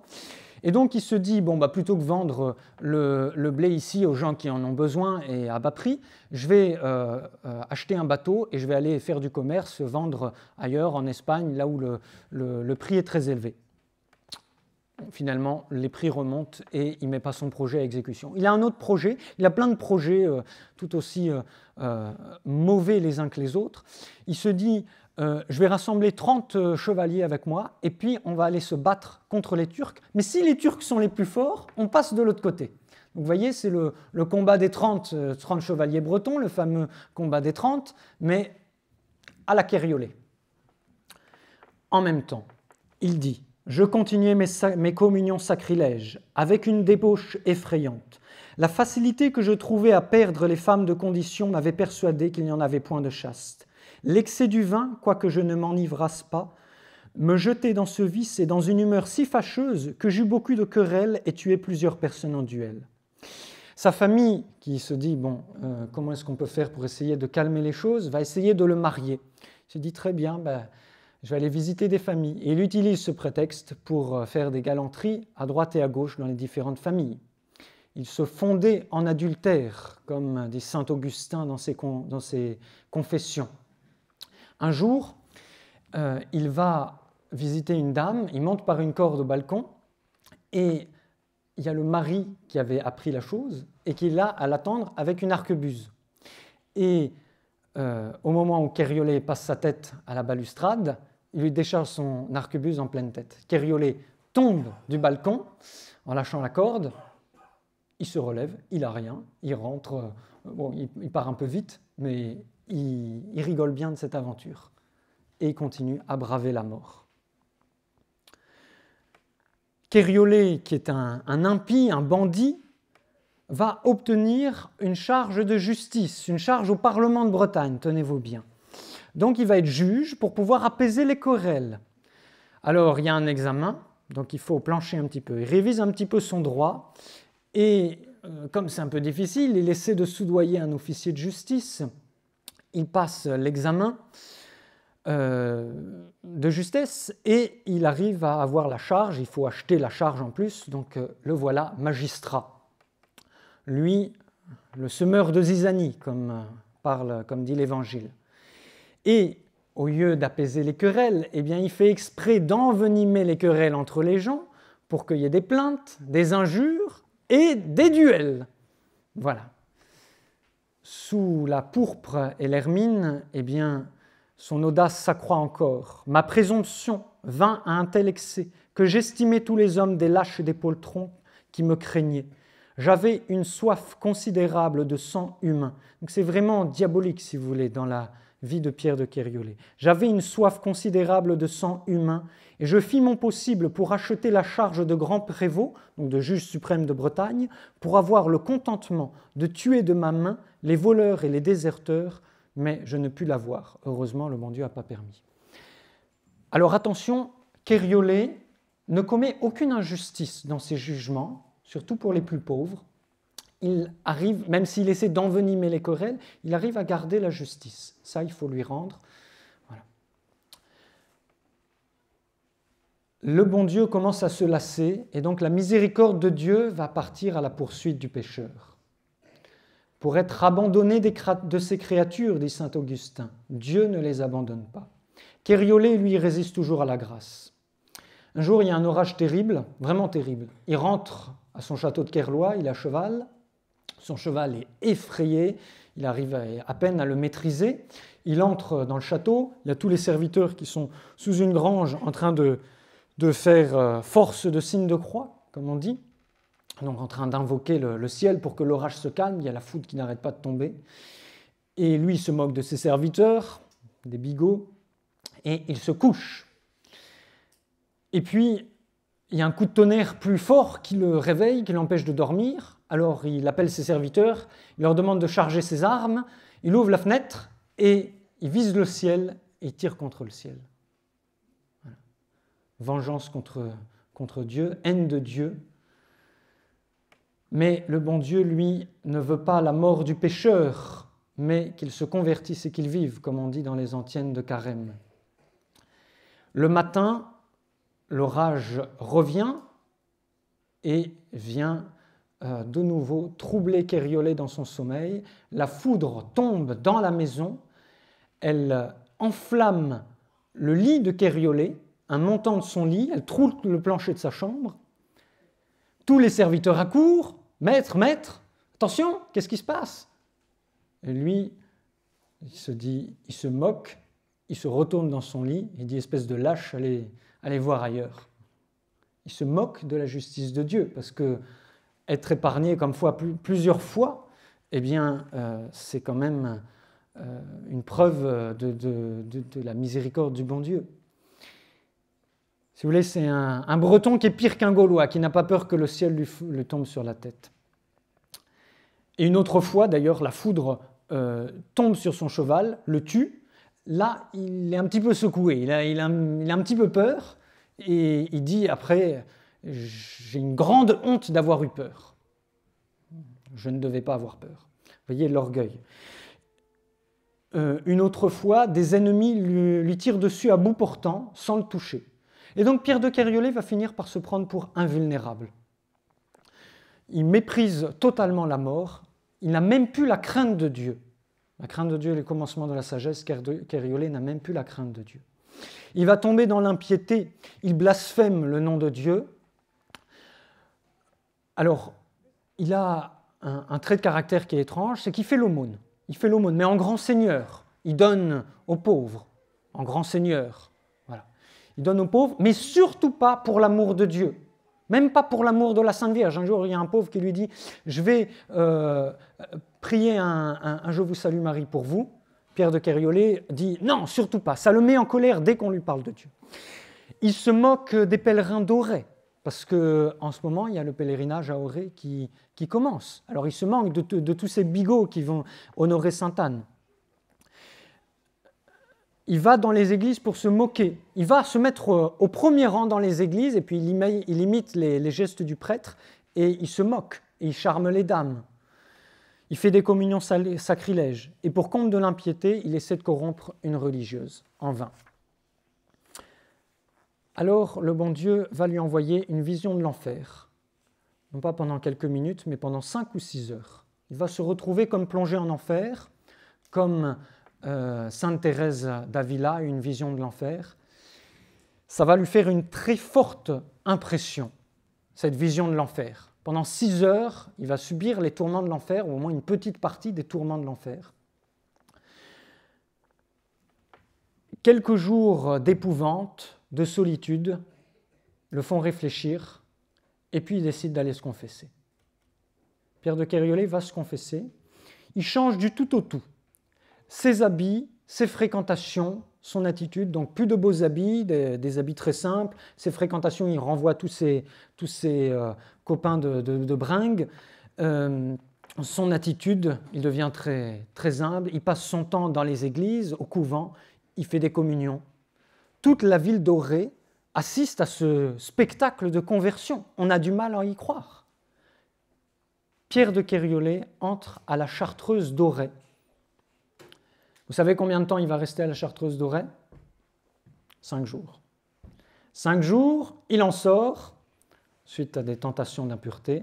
Et donc, il se dit, bon, bah, plutôt que vendre le blé ici aux gens qui en ont besoin et à bas prix, je vais acheter un bateau et je vais aller faire du commerce, vendre ailleurs, en Espagne, là où le prix est très élevé. Finalement, les prix remontent et il ne met pas son projet à exécution. Il a un autre projet, il a plein de projets tout aussi mauvais les uns que les autres. Il se dit, je vais rassembler 30 chevaliers avec moi et puis on va aller se battre contre les Turcs. Mais si les Turcs sont les plus forts, on passe de l'autre côté. Donc, vous voyez, c'est le combat des 30 chevaliers bretons, le fameux combat des 30, mais à la Kériolé. En même temps, il dit, je continuais mes communions sacrilèges avec une débauche effrayante. La facilité que je trouvais à perdre les femmes de condition m'avait persuadé qu'il n'y en avait point de chaste. L'excès du vin, quoique je ne m'enivrasse pas, me jetait dans ce vice et dans une humeur si fâcheuse que j'eus beaucoup de querelles et tuai plusieurs personnes en duel. Sa famille, qui se dit, bon, comment est-ce qu'on peut faire pour essayer de calmer les choses, va essayer de le marier. Il se dit, très bien, je vais aller visiter des familles. Et il utilise ce prétexte pour faire des galanteries à droite et à gauche dans les différentes familles. Il se fondait en adultère, comme dit saint Augustin dans ses confessions. Un jour, il va visiter une dame, il monte par une corde au balcon, et il y a le mari qui avait appris la chose, et qui est là à l'attendre avec une arquebuse. Et au moment où Kériolé passe sa tête à la balustrade, il lui décharge son arquebuse en pleine tête. Kériolé tombe du balcon en lâchant la corde, il se relève, il n'a rien, il rentre, bon, il part un peu vite, mais il rigole bien de cette aventure. Et il continue à braver la mort. Kériolé, qui est un impie, un bandit, va obtenir une charge de justice, une charge au Parlement de Bretagne, tenez-vous bien. Donc il va être juge pour pouvoir apaiser les querelles. Alors il y a un examen, donc il faut plancher un petit peu. Il révise un petit peu son droit et comme c'est un peu difficile, il essaie de soudoyer un officier de justice. Il passe l'examen de justesse et il arrive à avoir la charge. Il faut acheter la charge en plus, donc le voilà magistrat. Lui, le semeur de zizanie, comme dit l'Évangile. Et au lieu d'apaiser les querelles, eh bien, il fait exprès d'envenimer les querelles entre les gens pour qu'il y ait des plaintes, des injures et des duels. Voilà. Sous la pourpre et l'hermine, eh bien, son audace s'accroît encore. Ma présomption vint à un tel excès que j'estimais tous les hommes des lâches et des poltrons qui me craignaient. J'avais une soif considérable de sang humain. Donc c'est vraiment diabolique, si vous voulez, dans la vie de Pierre de Kériolé. J'avais une soif considérable de sang humain et je fis mon possible pour acheter la charge de grand prévôt, donc de juge suprême de Bretagne, pour avoir le contentement de tuer de ma main les voleurs et les déserteurs, mais je ne pus l'avoir. Heureusement, le bon Dieu n'a pas permis. Alors attention, Kériolé ne commet aucune injustice dans ses jugements, surtout pour les plus pauvres. Il arrive, même s'il essaie d'envenimer les querelles, il arrive à garder la justice. Ça, il faut lui rendre. Voilà. Le bon Dieu commence à se lasser, et donc la miséricorde de Dieu va partir à la poursuite du pécheur. Pour être abandonné de ses créatures, dit saint Augustin, Dieu ne les abandonne pas. Kériolé, lui, résiste toujours à la grâce. Un jour, il y a un orage terrible, vraiment terrible. Il rentre à son château de Kerloa, il a cheval. Son cheval est effrayé, il arrive à peine à le maîtriser. Il entre dans le château, il y a tous les serviteurs qui sont sous une grange en train de faire force de signe de croix, comme on dit, donc en train d'invoquer le ciel pour que l'orage se calme, il y a la foudre qui n'arrête pas de tomber. Et lui, il se moque de ses serviteurs, des bigots, et il se couche. Et puis, il y a un coup de tonnerre plus fort qui le réveille, qui l'empêche de dormir. Alors, il appelle ses serviteurs, il leur demande de charger ses armes, il ouvre la fenêtre et il vise le ciel et il tire contre le ciel. Voilà. Vengeance contre Dieu, haine de Dieu. Mais le bon Dieu, lui, ne veut pas la mort du pécheur, mais qu'il se convertisse et qu'il vive, comme on dit dans les antiennes de Carême. Le matin, l'orage revient et vient de nouveau troubler Kériolé dans son sommeil. La foudre tombe dans la maison, elle enflamme le lit de Kériolé, un montant de son lit, elle troule le plancher de sa chambre. Tous les serviteurs accourent, maître, maître, attention, qu'est-ce qui se passe? Et lui, il se moque, il se retourne dans son lit, il dit, espèce de lâche, allez voir ailleurs. Il se moque de la justice de Dieu, parce que être épargné comme plusieurs fois, eh bien, c'est quand même une preuve de la miséricorde du bon Dieu. Si vous voulez, c'est un Breton qui est pire qu'un Gaulois, qui n'a pas peur que le ciel lui tombe sur la tête. Et une autre fois, d'ailleurs, la foudre tombe sur son cheval, le tue. Là, il est un petit peu secoué, il a un petit peu peur, et il dit après, j'ai une grande honte d'avoir eu peur. Je ne devais pas avoir peur. Vous voyez l'orgueil. Une autre fois, des ennemis lui tirent dessus à bout portant, sans le toucher. Et donc Pierre de Kériolé va finir par se prendre pour invulnérable. Il méprise totalement la mort, il n'a même plus la crainte de Dieu. La crainte de Dieu est le commencement de la sagesse, Kériolé n'a même plus la crainte de Dieu. Il va tomber dans l'impiété, il blasphème le nom de Dieu. Alors, il a un trait de caractère qui est étrange, c'est qu'il fait l'aumône. Il fait l'aumône, mais en grand seigneur. Il donne aux pauvres, en grand seigneur. Voilà. Il donne aux pauvres, mais surtout pas pour l'amour de Dieu. Même pas pour l'amour de la Sainte Vierge. Un jour, il y a un pauvre qui lui dit « Je vais prier un Je vous salue Marie pour vous ». Pierre de Kériolé dit « Non, surtout pas ». Ça le met en colère dès qu'on lui parle de Dieu. Il se moque des pèlerins d'Auray, parce qu'en ce moment, il y a le pèlerinage à Auray qui commence. Alors, il se moque de tous ces bigots qui vont honorer Sainte-Anne. Il va dans les églises pour se moquer. Il va se mettre au premier rang dans les églises et puis il imite les gestes du prêtre et il se moque et il charme les dames. Il fait des communions sacrilèges et pour compte de l'impiété, il essaie de corrompre une religieuse en vain. Alors le bon Dieu va lui envoyer une vision de l'enfer, non pas pendant quelques minutes, mais pendant 5 ou 6 heures. Il va se retrouver comme plongé en enfer, comme Sainte Thérèse d'Avila a une vision de l'enfer. Ça va lui faire une très forte impression, cette vision de l'enfer. Pendant 6 heures, il va subir les tourments de l'enfer, ou au moins une petite partie des tourments de l'enfer. Quelques jours d'épouvante, de solitude, le font réfléchir, et puis il décide d'aller se confesser. Pierre de Kériolé va se confesser. Il change du tout au tout. Ses habits, ses fréquentations, son attitude, donc plus de beaux habits, des habits très simples. Ses fréquentations, il renvoie tous ses copains de bringue. Son attitude, il devient très, très humble. Il passe son temps dans les églises, au couvent. Il fait des communions. Toute la ville d'Auray assiste à ce spectacle de conversion. On a du mal à y croire. Pierre de Kériolé entre à la Chartreuse d'Auray. Vous savez combien de temps il va rester à la Chartreuse d'Auray? 5 jours. 5 jours, il en sort, suite à des tentations d'impureté.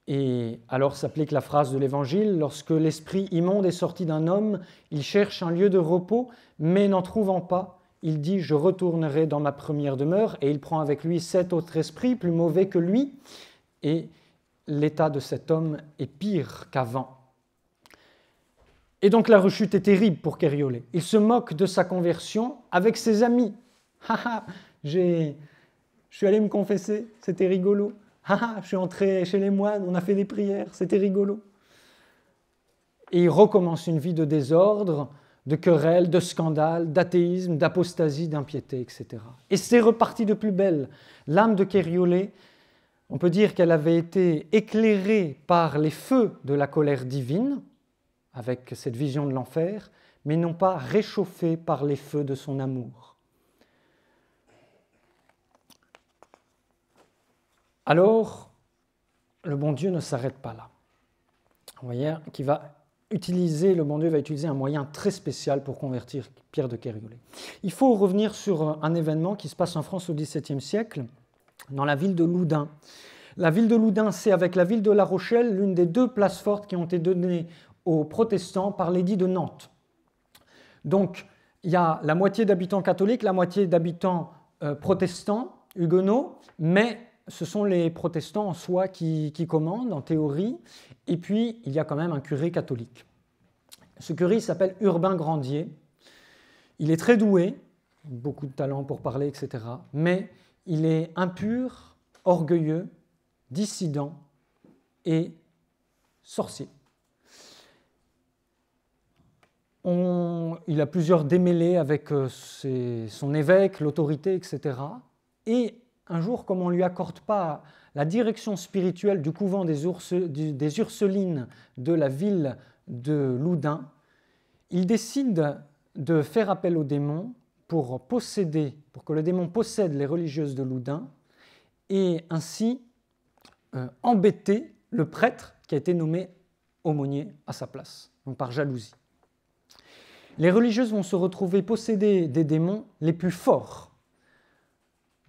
Et alors s'applique la phrase de l'Évangile, lorsque l'esprit immonde est sorti d'un homme, il cherche un lieu de repos, mais n'en trouvant pas, il dit « Je retournerai dans ma première demeure » et il prend avec lui 7 autres esprits plus mauvais que lui, et l'état de cet homme est pire qu'avant. Et donc la rechute est terrible pour Kériolé. Il se moque de sa conversion avec ses amis. Haha, je suis allé me confesser, c'était rigolo. Haha, je suis entré chez les moines, on a fait des prières, c'était rigolo. Et il recommence une vie de désordre, de querelles, de scandales, d'athéisme, d'apostasie, d'impiété, etc. Et c'est reparti de plus belle. L'âme de Kériolé, on peut dire qu'elle avait été éclairée par les feux de la colère divine, avec cette vision de l'enfer, mais non pas réchauffée par les feux de son amour. Alors, le bon Dieu ne s'arrête pas là. Vous voyez le bon Dieu va utiliser un moyen très spécial pour convertir Pierre de Kériolé. Il faut revenir sur un événement qui se passe en France au XVIIe siècle, dans la ville de Loudun. La ville de Loudun, c'est avec la ville de La Rochelle l'une des deux places fortes qui ont été données aux protestants par l'édit de Nantes. Donc, il y a la moitié d'habitants catholiques, la moitié d'habitants protestants, huguenots, mais ce sont les protestants en soi qui commandent, en théorie, et puis il y a quand même un curé catholique. Ce curé s'appelle Urbain Grandier. Il est très doué, beaucoup de talent pour parler, etc., mais il est impur, orgueilleux, dissident et sorcier. Il a plusieurs démêlés avec son évêque, l'autorité, etc. Et un jour, comme on ne lui accorde pas la direction spirituelle du couvent des Ursulines de la ville de Loudun, il décide de faire appel au démon pour que le démon possède les religieuses de Loudun et ainsi embêter le prêtre qui a été nommé aumônier à sa place, donc par jalousie. Les religieuses vont se retrouver possédées des démons les plus forts.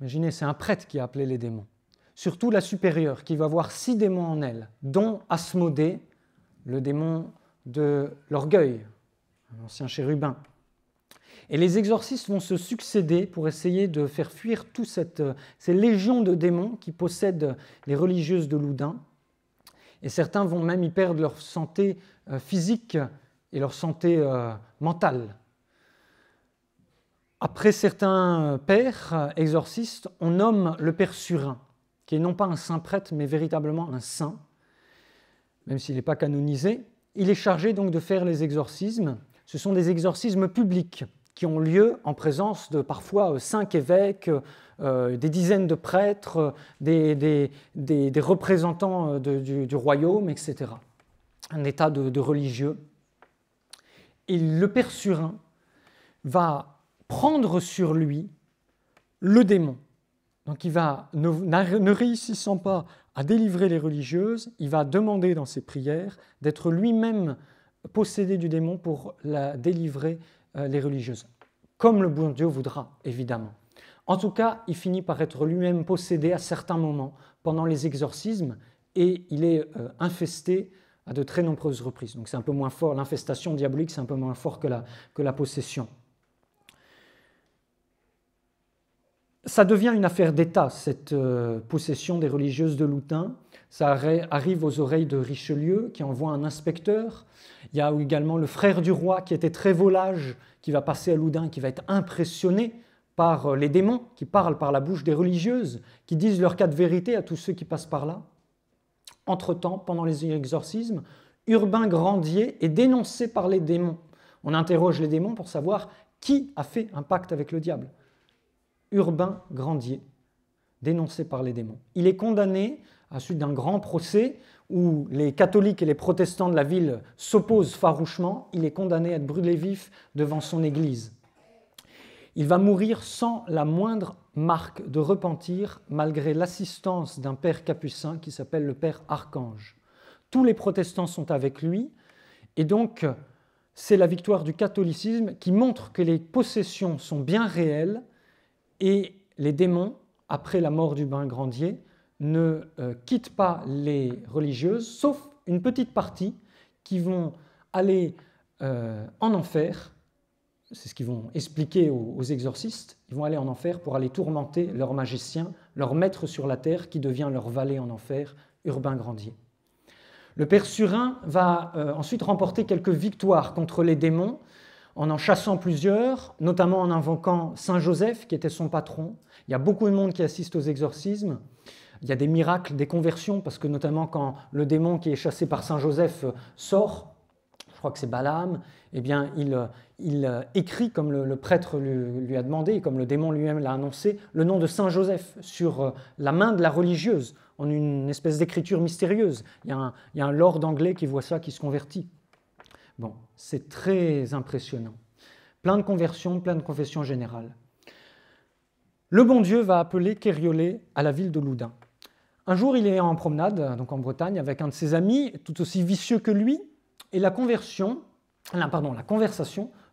Imaginez, c'est un prêtre qui a appelé les démons. Surtout la supérieure, qui va voir 6 démons en elle, dont Asmodée, le démon de l'orgueil, un ancien chérubin. Et les exorcistes vont se succéder pour essayer de faire fuir toutes ces légions de démons qui possèdent les religieuses de Loudun. Et certains vont même y perdre leur santé physique et leur santé mentale. Après certains pères exorcistes, on nomme le père Surin, qui est non pas un saint prêtre, mais véritablement un saint, même s'il n'est pas canonisé. Il est chargé donc de faire les exorcismes. Ce sont des exorcismes publics qui ont lieu en présence de parfois 5 évêques, des dizaines de prêtres, des représentants du royaume, etc. Un état de religieux. Et le père Surin va prendre sur lui le démon. Donc il va, ne réussissant pas à délivrer les religieuses, il va demander dans ses prières d'être lui-même possédé du démon pour délivrer les religieuses. Comme le bon Dieu voudra, évidemment. En tout cas, il finit par être lui-même possédé à certains moments pendant les exorcismes et il est infesté à de très nombreuses reprises. Donc c'est un peu moins fort, l'infestation diabolique, c'est un peu moins fort que la possession. Ça devient une affaire d'État, cette possession des religieuses de Loudun. Ça arrive aux oreilles de Richelieu, qui envoie un inspecteur. Il y a également le frère du roi, qui était très volage, qui va passer à Loudun, qui va être impressionné par les démons, qui parlent par la bouche des religieuses, qui disent leur cas de vérité à tous ceux qui passent par là. Entre-temps, pendant les exorcismes, Urbain Grandier est dénoncé par les démons. On interroge les démons pour savoir qui a fait un pacte avec le diable. Urbain Grandier, dénoncé par les démons. Il est condamné à la suite d'un grand procès où les catholiques et les protestants de la ville s'opposent farouchement. Il est condamné à être brûlé vif devant son église. Il va mourir sans la moindre marque de repentir, malgré l'assistance d'un père capucin qui s'appelle le père Archange. Tous les protestants sont avec lui, et donc c'est la victoire du catholicisme qui montre que les possessions sont bien réelles, et les démons, après la mort d'Urbain Grandier, ne quittent pas les religieuses, sauf une petite partie qui vont aller en enfer. C'est ce qu'ils vont expliquer aux exorcistes. Ils vont aller en enfer pour aller tourmenter leur magicien, leur maître sur la terre, qui devient leur valet en enfer, Urbain Grandier. Le père Surin va ensuite remporter quelques victoires contre les démons en chassant plusieurs, notamment en invoquant Saint Joseph, qui était son patron. Il y a beaucoup de monde qui assiste aux exorcismes. Il y a des miracles, des conversions, parce que notamment quand le démon qui est chassé par Saint Joseph sort, je crois que c'est Balaam, eh bien il écrit, comme le prêtre lui a demandé, et comme le démon lui-même l'a annoncé, le nom de Saint Joseph sur la main de la religieuse, en une espèce d'écriture mystérieuse. Il y a un lord anglais qui voit ça, qui se convertit. Bon, c'est très impressionnant. Plein de conversions, plein de confessions générales. Le bon Dieu va appeler Kériolé à la ville de Loudun. Un jour, il est en promenade, donc en Bretagne, avec un de ses amis, tout aussi vicieux que lui, et la conversation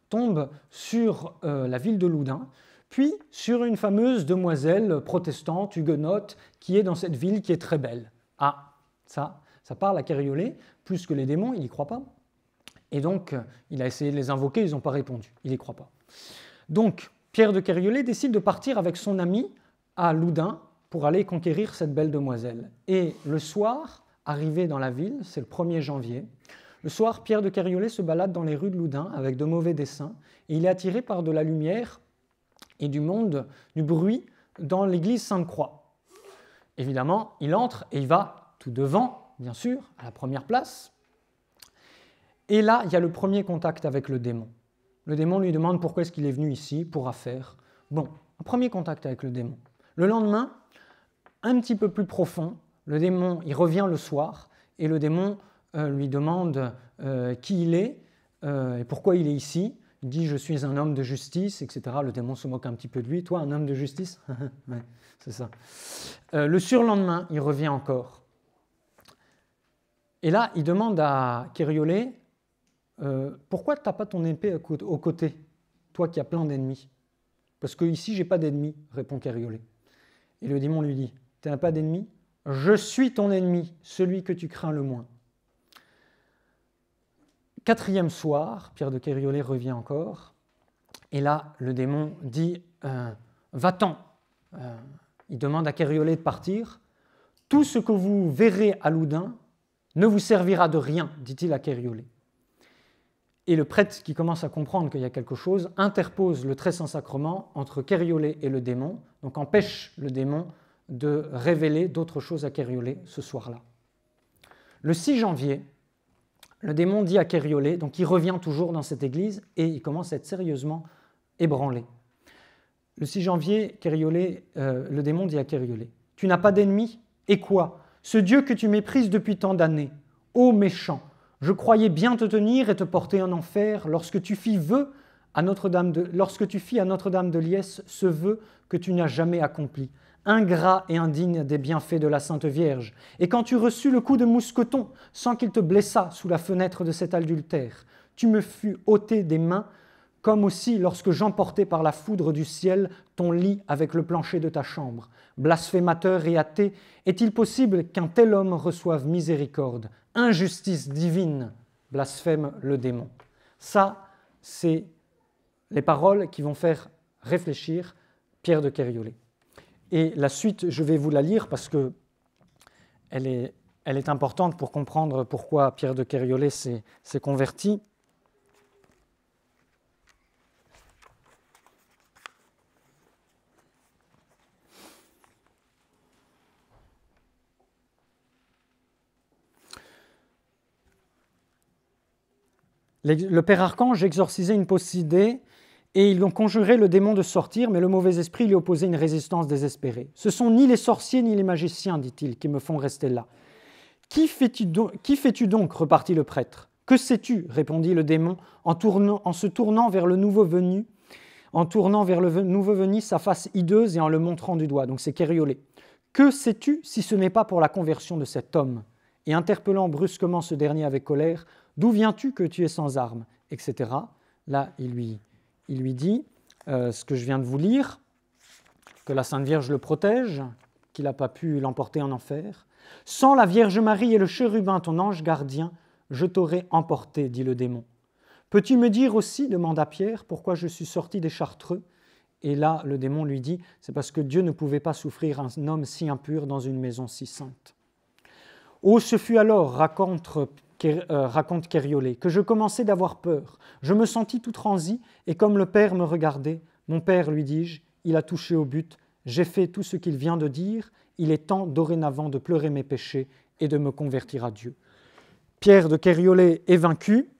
tombe sur la ville de Loudun, puis sur une fameuse demoiselle protestante, huguenote, qui est dans cette ville, qui est très belle. Ah, ça parle à Kériolé, plus que les démons, il n'y croit pas. Et donc, il a essayé de les invoquer, ils n'ont pas répondu, il n'y croit pas. Donc, Pierre de Kériolé décide de partir avec son ami à Loudun pour aller conquérir cette belle demoiselle. Et le soir, arrivé dans la ville, c'est le 1er janvier, le soir, Pierre de Kériolé se balade dans les rues de Loudun avec de mauvais desseins, et il est attiré par de la lumière et du bruit dans l'église Sainte-Croix. Évidemment, il entre et il va tout devant, bien sûr, à la première place. Et là, il y a le premier contact avec le démon. Le démon lui demande pourquoi est-ce qu'il est venu ici, pour affaire. Bon, un premier contact avec le démon. Le lendemain, un petit peu plus profond, le démon, il revient le soir, et le démon lui demande qui il est et pourquoi il est ici. Il dit « je suis un homme de justice », etc. Le démon se moque un petit peu de lui. « Toi, un homme de justice ?» Ouais, c'est ça. Le surlendemain, il revient encore. Et là, il demande à Kériolé pourquoi tu n'as pas ton épée au côté, toi qui as plein d'ennemis? Parce que ici, je n'ai pas d'ennemis, répond Kériolé. Et le démon lui dit, tu n'as pas d'ennemis? Je suis ton ennemi, celui que tu crains le moins. 4e soir, Pierre de Kériolé revient encore, et là, le démon dit va-t'en. Il demande à Kériolé de partir. Tout ce que vous verrez à Loudun ne vous servira de rien, dit-il à Kériolé. Et le prêtre, qui commence à comprendre qu'il y a quelque chose, interpose le très saint sacrement entre Kériolé et le démon, donc empêche le démon de révéler d'autres choses à Kériolé ce soir-là. Le 6 janvier, le démon dit à Kériolé, donc il revient toujours dans cette église et il commence à être sérieusement ébranlé. Le 6 janvier, le démon dit à Kériolé, « Tu n'as pas d'ennemi? Et quoi? Ce Dieu que tu méprises depuis tant d'années, ô méchant, je croyais bien te tenir et te porter en enfer lorsque tu fis à Notre-Dame de Liesse ce vœu que tu n'as jamais accompli, ingrat et indigne des bienfaits de la Sainte Vierge. Et quand tu reçus le coup de mousqueton, sans qu'il te blessât sous la fenêtre de cet adultère, tu me fus ôté des mains, comme aussi lorsque j'emportai par la foudre du ciel ton lit avec le plancher de ta chambre. Blasphémateur et athée, est-il possible qu'un tel homme reçoive miséricorde? Injustice divine, blasphème le démon. » Ça, c'est les paroles qui vont faire réfléchir Pierre de Kériolé. Et la suite, je vais vous la lire parce qu'elle est importante pour comprendre pourquoi Pierre de Kériolé s'est converti. Le père Archange exorcisait une possédée et ils ont conjuré le démon de sortir, mais le mauvais esprit lui opposait une résistance désespérée. « Ce sont ni les sorciers ni les magiciens, dit-il, qui me font rester là. »« Qui fais-tu donc » repartit le prêtre. « Que sais-tu » répondit le démon en se tournant vers le nouveau venu, sa face hideuse et en le montrant du doigt. Donc c'est Kériolé. « Que sais-tu si ce n'est pas pour la conversion de cet homme ?» Et interpellant brusquement ce dernier avec colère, « D'où viens-tu que tu es sans armes ?» etc. Là, il lui dit ce que je viens de vous lire, que la Sainte Vierge le protège, qu'il n'a pas pu l'emporter en enfer. « Sans la Vierge Marie et le chérubin, ton ange gardien, je t'aurais emporté, dit le démon. Peux-tu me dire aussi, demanda Pierre, pourquoi je suis sorti des Chartreux? Et là, le démon lui dit, c'est parce que Dieu ne pouvait pas souffrir un homme si impur dans une maison si sainte. Oh, ce fut alors, raconte Kériolet, que je commençai d'avoir peur. Je me sentis tout transi, et comme le père me regardait, mon père, lui dis-je, il a touché au but, j'ai fait tout ce qu'il vient de dire, il est temps dorénavant de pleurer mes péchés et de me convertir à Dieu. Pierre de Kériolet est vaincu,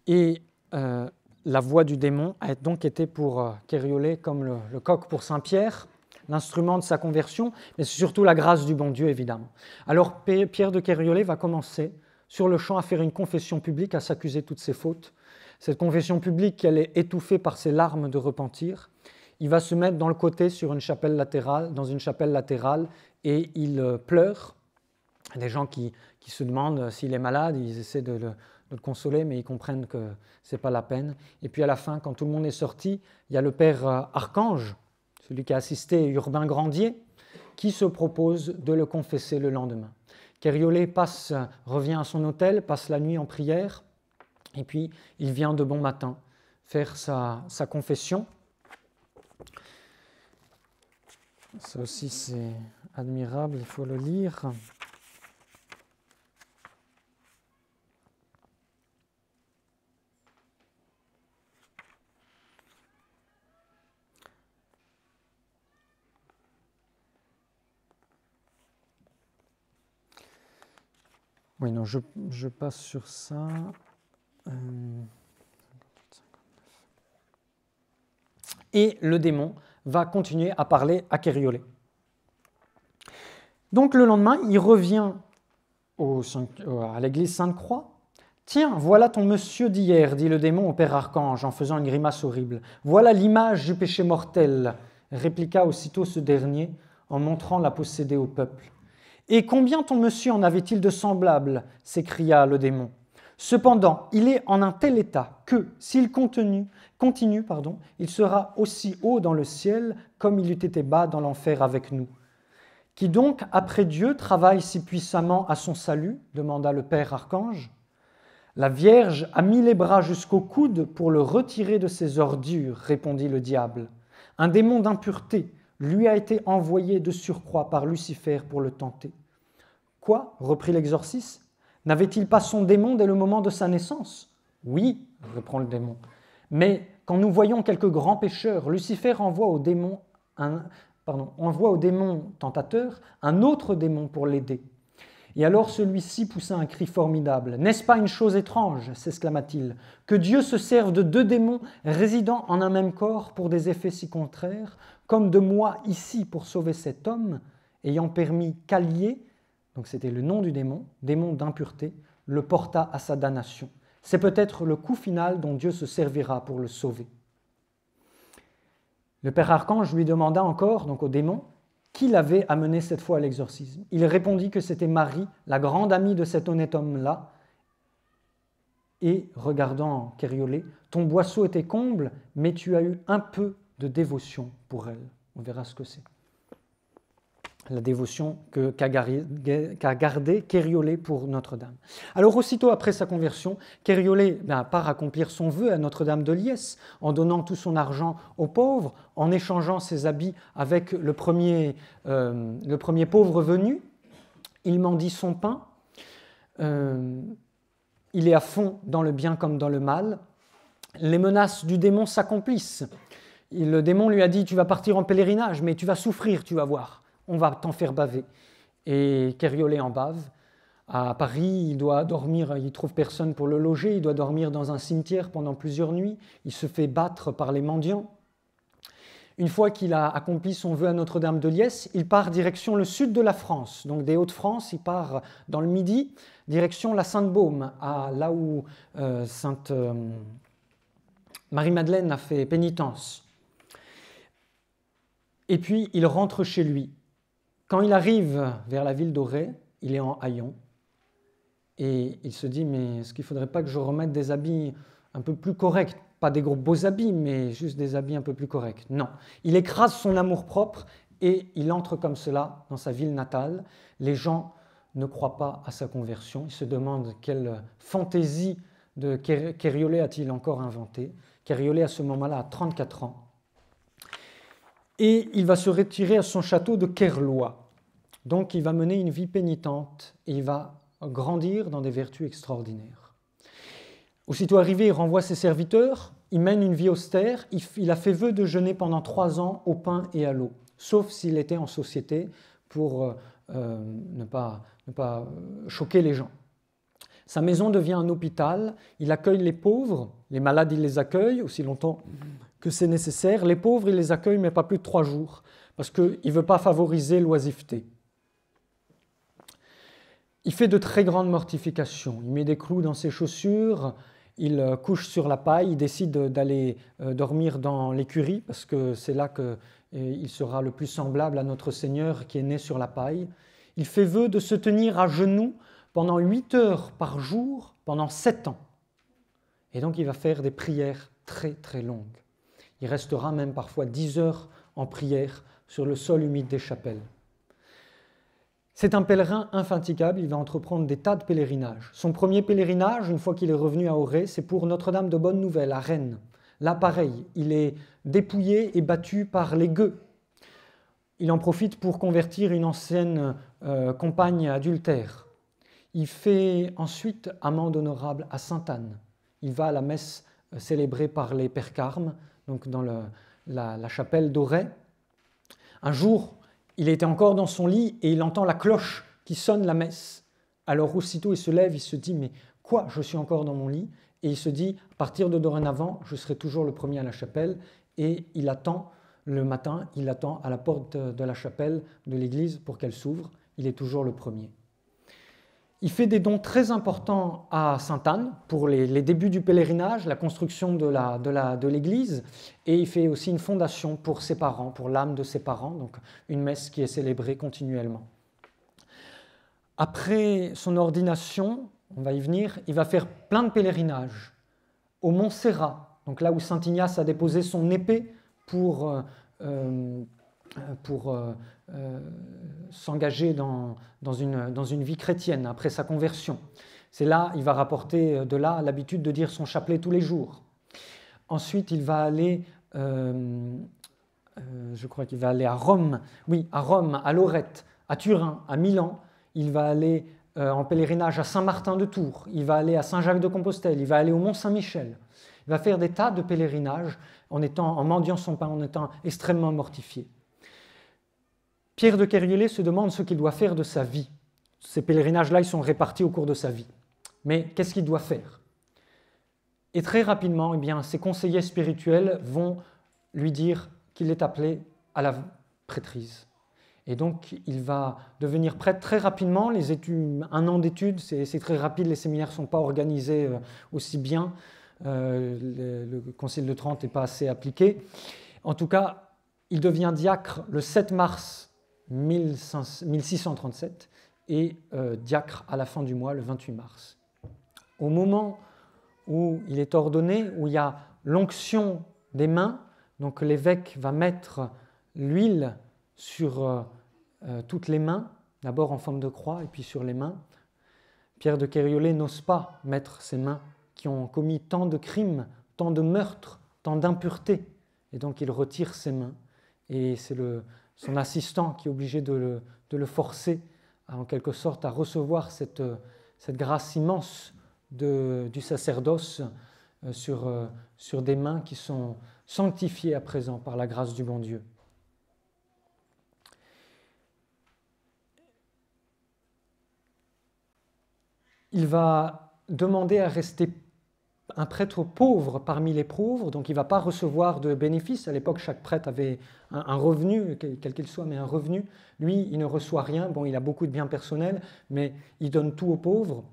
et la voix du démon a donc été pour Kériolet comme le coq pour Saint-Pierre, l'instrument de sa conversion, mais c'est surtout la grâce du bon Dieu, évidemment. Alors Pierre de Kériolet va commencer sur le champ à faire une confession publique, à s'accuser de toutes ses fautes. Cette confession publique, elle est étouffée par ses larmes de repentir. Il va se mettre dans le côté dans une chapelle latérale, et il pleure. Les gens qui se demandent s'il est malade, ils essaient de le consoler, mais ils comprennent que ce n'est pas la peine. Et puis à la fin, quand tout le monde est sorti, il y a le père Archange, celui qui a assisté Urbain Grandier, qui se propose de le confesser le lendemain. Kériolet revient à son hôtel, passe la nuit en prière, et puis il vient de bon matin faire sa confession. Ça aussi c'est admirable, il faut le lire. Oui, non, je passe sur ça. Et le démon va continuer à parler à Kériolet. Donc le lendemain, il revient à l'église Sainte-Croix. « Tiens, voilà ton monsieur d'hier, dit le démon au père Archange en faisant une grimace horrible. Voilà l'image du péché mortel, répliqua aussitôt ce dernier en montrant la possédée au peuple. Et combien ton monsieur en avait-il de semblables ? S'écria le démon. Cependant, il est en un tel état que, s'il continue, il sera aussi haut dans le ciel comme il eût été bas dans l'enfer avec nous. Qui donc, après Dieu, travaille si puissamment à son salut ? Demanda le père Archange. La Vierge a mis les bras jusqu'au coude pour le retirer de ses ordures, répondit le diable. Un démon d'impureté lui a été envoyé de surcroît par Lucifer pour le tenter. Quoi ? Reprit l'exorciste. N'avait-il pas son démon dès le moment de sa naissance ? Oui, reprend le démon. Mais quand nous voyons quelques grands pécheurs, Lucifer envoie au démon tentateur un autre démon pour l'aider. Et alors celui-ci poussa un cri formidable. « N'est-ce pas une chose étrange, s'exclama-t-il, que Dieu se serve de deux démons résidant en un même corps pour des effets si contraires, comme de moi ici pour sauver cet homme, ayant permis qu'Allier, donc c'était le nom du démon d'impureté, le porta à sa damnation. C'est peut-être le coup final dont Dieu se servira pour le sauver. » Le père Archange lui demanda encore, donc au démon, qui l'avait amené cette fois à l'exorcisme. Il répondit que c'était Marie, la grande amie de cet honnête homme-là, et, regardant Kériolet, « Ton boisseau était comble, mais tu as eu un peu de dévotion pour elle. » On verra ce que c'est. La dévotion qu'a gardée Kériolet pour Notre-Dame. Alors aussitôt après sa conversion, Kériolet part accomplir son vœu à Notre-Dame de Liesse en donnant tout son argent aux pauvres, en échangeant ses habits avec le premier pauvre venu. Il mendie son pain. Il est à fond dans le bien comme dans le mal. Les menaces du démon s'accomplissent. Le démon lui a dit « Tu vas partir en pèlerinage, mais tu vas souffrir, tu vas voir. On va t'en faire baver. » Et Kériolet en bave. À Paris, il doit dormir, il ne trouve personne pour le loger, il doit dormir dans un cimetière pendant plusieurs nuits, il se fait battre par les mendiants. Une fois qu'il a accompli son vœu à Notre-Dame de Liesse, il part direction le sud de la France, donc des Hauts-de-France, il part dans le Midi, direction la Sainte-Baume, là où Sainte Marie-Madeleine a fait pénitence. Et puis, il rentre chez lui. Quand il arrive vers la ville d'Auray, il est en haillons et il se dit « mais est-ce qu'il ne faudrait pas que je remette des habits un peu plus corrects ? Pas des gros beaux habits, mais juste des habits un peu plus corrects. » Non, il écrase son amour-propre et il entre comme cela dans sa ville natale. Les gens ne croient pas à sa conversion. Ils se demandent quelle fantaisie de Kériolet a-t-il encore inventé. Kériolet, à ce moment-là, a 34 ans. Et il va se retirer à son château de Kerlois. Donc il va mener une vie pénitente et il va grandir dans des vertus extraordinaires. Aussitôt arrivé, il renvoie ses serviteurs, il mène une vie austère, il a fait vœu de jeûner pendant 3 ans au pain et à l'eau, sauf s'il était en société pour ne pas choquer les gens. Sa maison devient un hôpital, il accueille les pauvres, les malades il les accueille aussi longtemps que c'est nécessaire, les pauvres il les accueille mais pas plus de 3 jours, parce qu'il ne veut pas favoriser l'oisiveté. Il fait de très grandes mortifications, il met des clous dans ses chaussures, il couche sur la paille, il décide d'aller dormir dans l'écurie, parce que c'est là qu'il sera le plus semblable à notre Seigneur qui est né sur la paille. Il fait vœu de se tenir à genoux pendant 8 heures par jour, pendant 7 ans. Et donc il va faire des prières très très longues. Il restera même parfois 10 heures en prière sur le sol humide des chapelles. C'est un pèlerin infatigable, il va entreprendre des tas de pèlerinages. Son premier pèlerinage, une fois qu'il est revenu à Auray, c'est pour Notre-Dame de Bonne-Nouvelle, à Rennes. Là, pareil, il est dépouillé et battu par les gueux. Il en profite pour convertir une ancienne compagne adultère. Il fait ensuite amende honorable à Sainte-Anne. Il va à la messe célébrée par les Pères Carmes, donc dans la chapelle d'Auray. Un jour, il était encore dans son lit et il entend la cloche qui sonne la messe. Alors aussitôt il se lève, il se dit « Mais quoi, je suis encore dans mon lit ?» Et il se dit « À partir de dorénavant, je serai toujours le premier à la chapelle. » Et il attend le matin, il attend à la porte de la chapelle de l'église pour qu'elle s'ouvre. Il est toujours le premier. Il fait des dons très importants à Sainte-Anne pour les débuts du pèlerinage, la construction de l'église, et il fait aussi une fondation pour ses parents, pour l'âme de ses parents, donc une messe qui est célébrée continuellement. Après son ordination, on va y venir, il va faire plein de pèlerinages au Mont Serrat, donc là où saint Ignace a déposé son épée pour s'engager dans une vie chrétienne après sa conversion. C'est là, il va rapporter de là l'habitude de dire son chapelet tous les jours. Ensuite, il va aller, je crois qu'il va aller à Rome, oui, à Rome, à Lorette, à Turin, à Milan. Il va aller en pèlerinage à Saint-Martin de Tours, il va aller à Saint-Jacques-de-Compostelle, il va aller au Mont-Saint-Michel. Il va faire des tas de pèlerinages en mendiant son pain, en étant extrêmement mortifié. Pierre de Kériolé se demande ce qu'il doit faire de sa vie. Ces pèlerinages-là, ils sont répartis au cours de sa vie. Mais qu'est-ce qu'il doit faire? Et très rapidement, eh bien, ses conseillers spirituels vont lui dire qu'il est appelé à la prêtrise. Et donc, il va devenir prêtre très rapidement. Les études, 1 an d'études, c'est très rapide, les séminaires ne sont pas organisés aussi bien. Le Concile de Trente n'est pas assez appliqué. En tout cas, il devient diacre le 7 mars 1637 et diacre à la fin du mois, le 28 mars. Au moment où il est ordonné, où il y a l'onction des mains, donc l'évêque va mettre l'huile sur toutes les mains, d'abord en forme de croix et puis sur les mains. Pierre de Kériolé n'ose pas mettre ses mains qui ont commis tant de crimes, tant de meurtres, tant d'impuretés. Et donc il retire ses mains. Et c'est son assistant qui est obligé de le forcer, en quelque sorte, à recevoir cette grâce immense du sacerdoce sur des mains qui sont sanctifiées à présent par la grâce du bon Dieu. Il va demander à rester un prêtre pauvre parmi les pauvres, donc il ne va pas recevoir de bénéfices. À l'époque, chaque prêtre avait un revenu, quel qu'il soit, mais un revenu. Lui, il ne reçoit rien. Bon, il a beaucoup de biens personnels, mais il donne tout aux pauvres.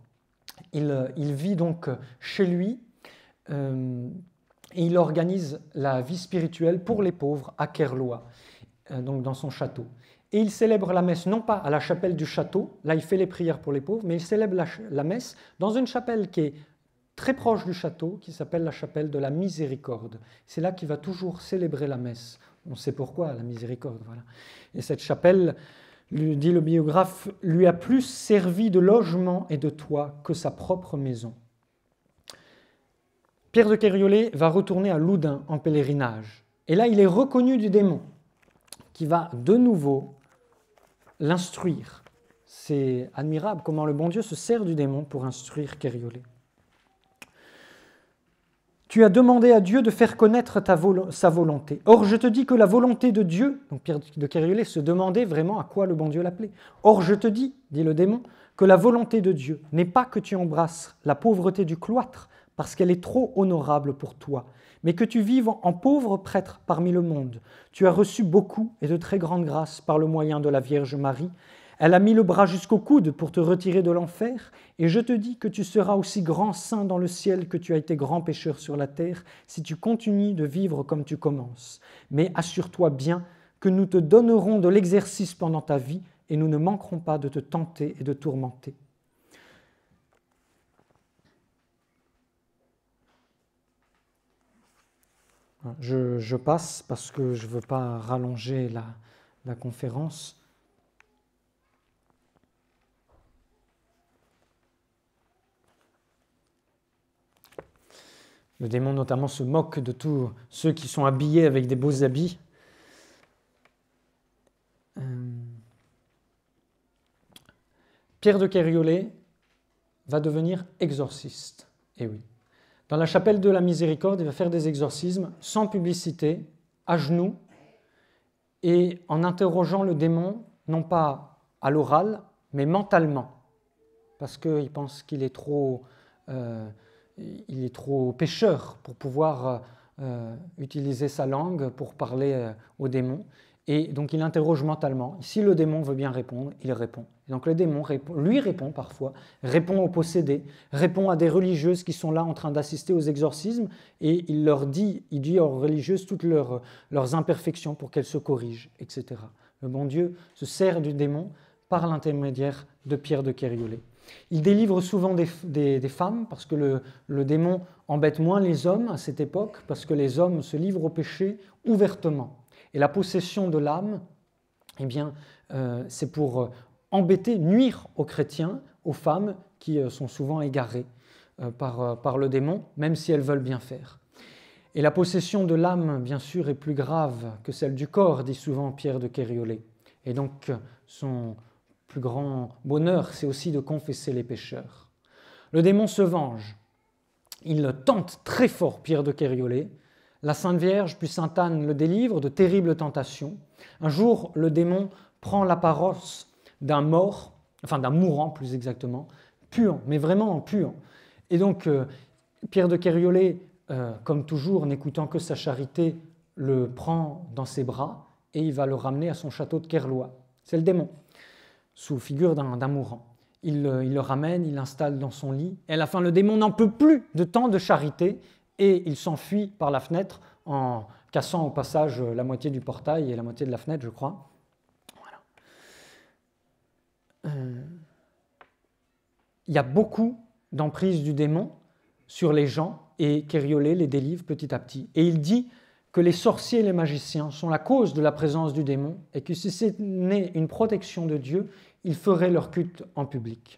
Il vit donc chez lui et il organise la vie spirituelle pour les pauvres à Kerlois, donc dans son château. Et il célèbre la messe, non pas à la chapelle du château, là il fait les prières pour les pauvres, mais il célèbre la messe dans une chapelle qui est très proche du château, qui s'appelle la chapelle de la Miséricorde. C'est là qu'il va toujours célébrer la messe. On sait pourquoi, la Miséricorde. Voilà. Et cette chapelle, dit le biographe, lui a plus servi de logement et de toit que sa propre maison. Pierre de Kériolé va retourner à Loudun en pèlerinage. Et là, il est reconnu du démon, qui va de nouveau l'instruire. C'est admirable comment le bon Dieu se sert du démon pour instruire Kériolé. Tu as demandé à Dieu de faire connaître sa volonté. Or, je te dis que la volonté de Dieu, donc Pierre de Kériolé se demandait vraiment à quoi le bon Dieu l'appelait. Or, je te dis, dit le démon, que la volonté de Dieu n'est pas que tu embrasses la pauvreté du cloître, parce qu'elle est trop honorable pour toi, mais que tu vives en pauvre prêtre parmi le monde. Tu as reçu beaucoup et de très grandes grâces par le moyen de la Vierge Marie. Elle a mis le bras jusqu'au coude pour te retirer de l'enfer, et je te dis que tu seras aussi grand saint dans le ciel que tu as été grand pécheur sur la terre, si tu continues de vivre comme tu commences. Mais assure-toi bien que nous te donnerons de l'exercice pendant ta vie, et nous ne manquerons pas de te tenter et de tourmenter. Je passe parce que je ne veux pas rallonger la conférence. Le démon notamment se moque de tous ceux qui sont habillés avec des beaux habits. Pierre de Kériolé va devenir exorciste. Eh oui. Dans la chapelle de la Miséricorde, il va faire des exorcismes sans publicité, à genoux, et en interrogeant le démon, non pas à l'oral, mais mentalement, parce qu'il pense qu'il est trop pécheur pour pouvoir utiliser sa langue pour parler au démon. Et donc il interroge mentalement. Si le démon veut bien répondre, il répond. Et donc le démon lui répond parfois, répond aux possédés, répond à des religieuses qui sont là en train d'assister aux exorcismes, et il dit aux religieuses toutes leurs imperfections pour qu'elles se corrigent, etc. Le bon Dieu se sert du démon par l'intermédiaire de Pierre de Kériolé. Il délivre souvent des femmes, parce que le démon embête moins les hommes à cette époque, parce que les hommes se livrent au péché ouvertement. Et la possession de l'âme, eh bien, c'est pour embêter, nuire aux chrétiens, aux femmes qui sont souvent égarées par le démon, même si elles veulent bien faire. Et la possession de l'âme, bien sûr, est plus grave que celle du corps, dit souvent Pierre de Kériolé. Et donc, son plus grand bonheur, c'est aussi de confesser les pécheurs. Le démon se venge. Il tente très fort Pierre de Kériolé. La Sainte Vierge, puis Sainte Anne le délivre de terribles tentations. Un jour, le démon prend l'apparence d'un mort, enfin d'un mourant plus exactement, puant, mais vraiment puant. Et donc, Pierre de Kériolé, comme toujours, n'écoutant que sa charité, le prend dans ses bras et il va le ramener à son château de Kerlois. C'est le démon, sous figure d'un mourant. Il le ramène, il l'installe dans son lit, et à la fin, le démon n'en peut plus de tant de charité, et il s'enfuit par la fenêtre en cassant au passage la moitié du portail et la moitié de la fenêtre, je crois. Voilà. Il y a beaucoup d'emprise du démon sur les gens, et Kériolé les délivre petit à petit. Et il dit que les sorciers et les magiciens sont la cause de la présence du démon, et que si ce n'est une protection de Dieu, ils feraient leur culte en public.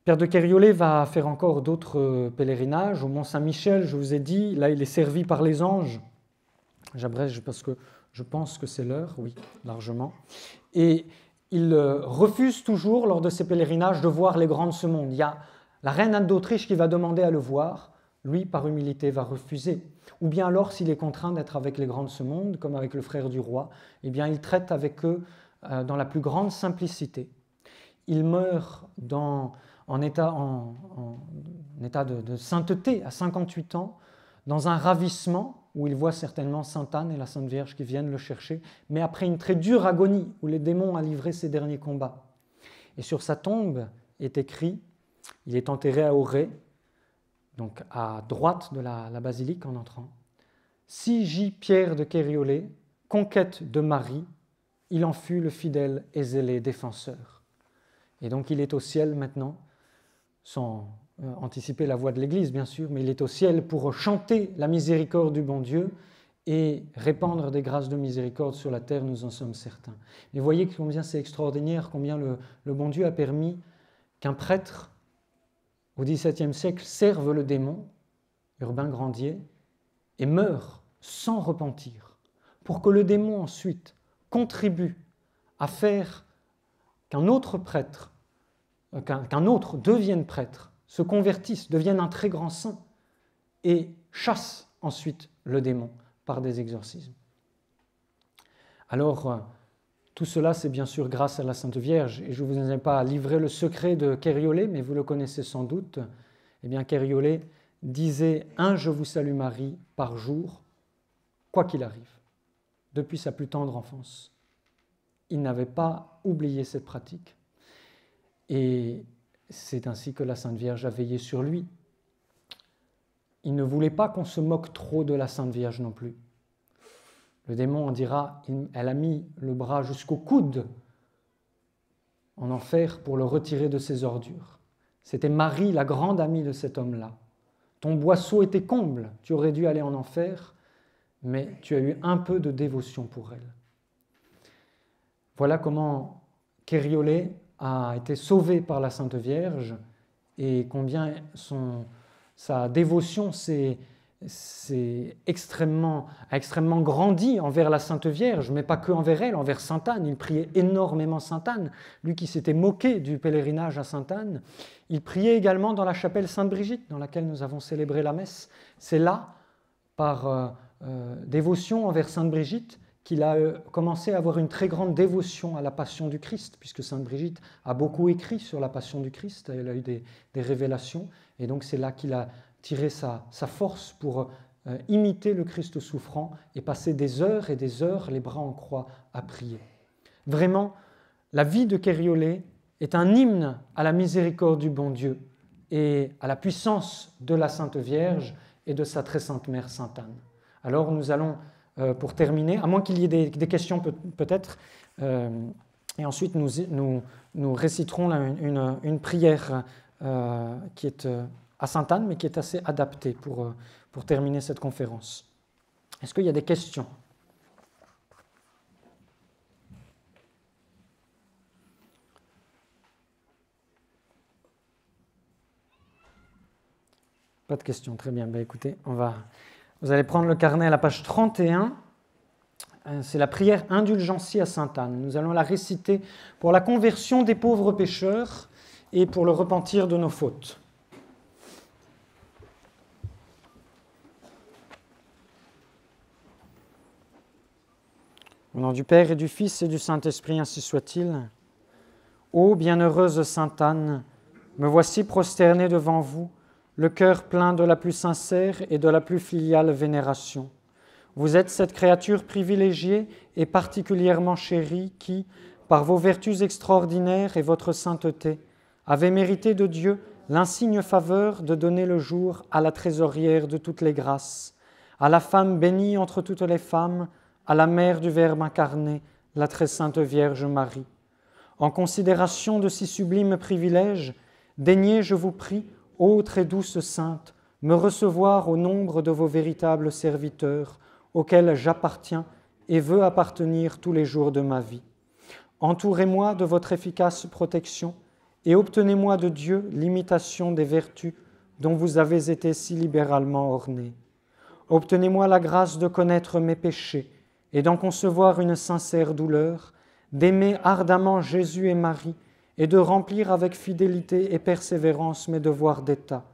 Pierre de Kériolé va faire encore d'autres pèlerinages. Au Mont-Saint-Michel, je vous ai dit, là il est servi par les anges. J'abrège parce que je pense que c'est l'heure, oui, largement. Et il refuse toujours, lors de ses pèlerinages, de voir les grands de ce monde. Il y a la reine Anne d'Autriche qui va demander à le voir. Lui, par humilité, va refuser. Ou bien alors, s'il est contraint d'être avec les grands de ce monde, comme avec le frère du roi, eh bien, il traite avec eux dans la plus grande simplicité. Il meurt en état de sainteté à 58 ans, dans un ravissement où il voit certainement Sainte Anne et la Sainte Vierge qui viennent le chercher, mais après une très dure agonie où les démons ont livré ses derniers combats. Et sur sa tombe est écrit, il est enterré à Auray, donc à droite de la basilique en entrant. Si J. Pierre de Kériolé, conquête de Marie, il en fut le fidèle et zélé défenseur. Et donc il est au ciel maintenant, sans anticiper la voix de l'Église bien sûr, mais il est au ciel pour chanter la miséricorde du bon Dieu et répandre des grâces de miséricorde sur la terre, nous en sommes certains. Mais voyez combien c'est extraordinaire, combien le bon Dieu a permis qu'un prêtre au XVIIe siècle serve le démon, Urbain Grandier, et meurt sans repentir, pour que le démon ensuite contribue à faire qu'un autre prêtre, qu'un autre devienne prêtre, se convertisse, devienne un très grand saint et chasse ensuite le démon par des exorcismes. Alors, tout cela, c'est bien sûr grâce à la Sainte Vierge, et je ne vous ai pas livré le secret de Kériolé, mais vous le connaissez sans doute. Eh bien, Kériolé disait un « Je vous salue Marie » par jour, quoi qu'il arrive, depuis sa plus tendre enfance. Il n'avait pas oublié cette pratique. Et c'est ainsi que la Sainte Vierge a veillé sur lui. Il ne voulait pas qu'on se moque trop de la Sainte Vierge non plus. Le démon en dira, elle a mis le bras jusqu'au coude en enfer pour le retirer de ses ordures. C'était Marie, la grande amie de cet homme-là. Ton boisseau était comble, tu aurais dû aller en enfer, mais tu as eu un peu de dévotion pour elle. Voilà comment Kériolé a été sauvé par la Sainte Vierge et combien sa dévotion a extrêmement grandi envers la Sainte Vierge, mais pas que envers elle, envers Sainte Anne. Il priait énormément Sainte Anne. Lui qui s'était moqué du pèlerinage à Sainte Anne, il priait également dans la chapelle Sainte-Brigitte, dans laquelle nous avons célébré la messe. C'est là, par dévotion envers Sainte-Brigitte, qu'il a commencé à avoir une très grande dévotion à la Passion du Christ, puisque Sainte Brigitte a beaucoup écrit sur la Passion du Christ, elle a eu des révélations, et donc c'est là qu'il a tiré sa force pour imiter le Christ souffrant et passer des heures et des heures les bras en croix à prier. Vraiment, la vie de Kériolé est un hymne à la miséricorde du bon Dieu et à la puissance de la Sainte Vierge et de sa très sainte mère Sainte Anne. Alors nous allons, pour terminer, à moins qu'il y ait des questions peut-être, et ensuite nous réciterons une prière qui est à Sainte Anne, mais qui est assez adaptée pour terminer cette conférence. Est-ce qu'il y a des questions ? Pas de questions, très bien. Écoutez, vous allez prendre le carnet à la page 31. C'est la prière indulgentie à Sainte Anne. Nous allons la réciter pour la conversion des pauvres pécheurs et pour le repentir de nos fautes. Au nom du Père et du Fils et du Saint-Esprit, ainsi soit-il. Ô bienheureuse Sainte Anne, me voici prosternée devant vous, le cœur plein de la plus sincère et de la plus filiale vénération. Vous êtes cette créature privilégiée et particulièrement chérie qui, par vos vertus extraordinaires et votre sainteté, avez mérité de Dieu l'insigne faveur de donner le jour à la trésorière de toutes les grâces, à la femme bénie entre toutes les femmes, à la mère du Verbe incarné, la très sainte Vierge Marie. En considération de si sublimes privilèges, daignez, je vous prie, ô très douce sainte, me recevoir au nombre de vos véritables serviteurs, auxquels j'appartiens et veux appartenir tous les jours de ma vie. Entourez-moi de votre efficace protection et obtenez-moi de Dieu l'imitation des vertus dont vous avez été si libéralement ornés. Obtenez-moi la grâce de connaître mes péchés et d'en concevoir une sincère douleur, d'aimer ardemment Jésus et Marie et de remplir avec fidélité et persévérance mes devoirs d'État.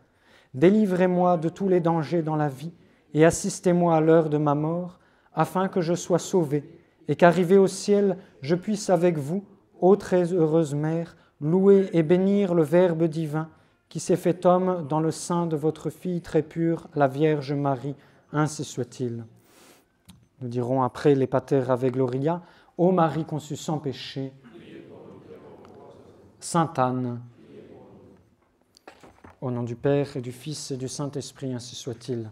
Délivrez-moi de tous les dangers dans la vie et assistez-moi à l'heure de ma mort, afin que je sois sauvé et qu'arrivé au ciel, je puisse avec vous, ô très heureuse Mère, louer et bénir le Verbe divin qui s'est fait homme dans le sein de votre Fille très pure, la Vierge Marie, ainsi soit-il. Nous dirons après les Pater Ave Gloria, ô Marie conçue sans péché, Sainte Anne, au nom du Père et du Fils et du Saint-Esprit, ainsi soit-il.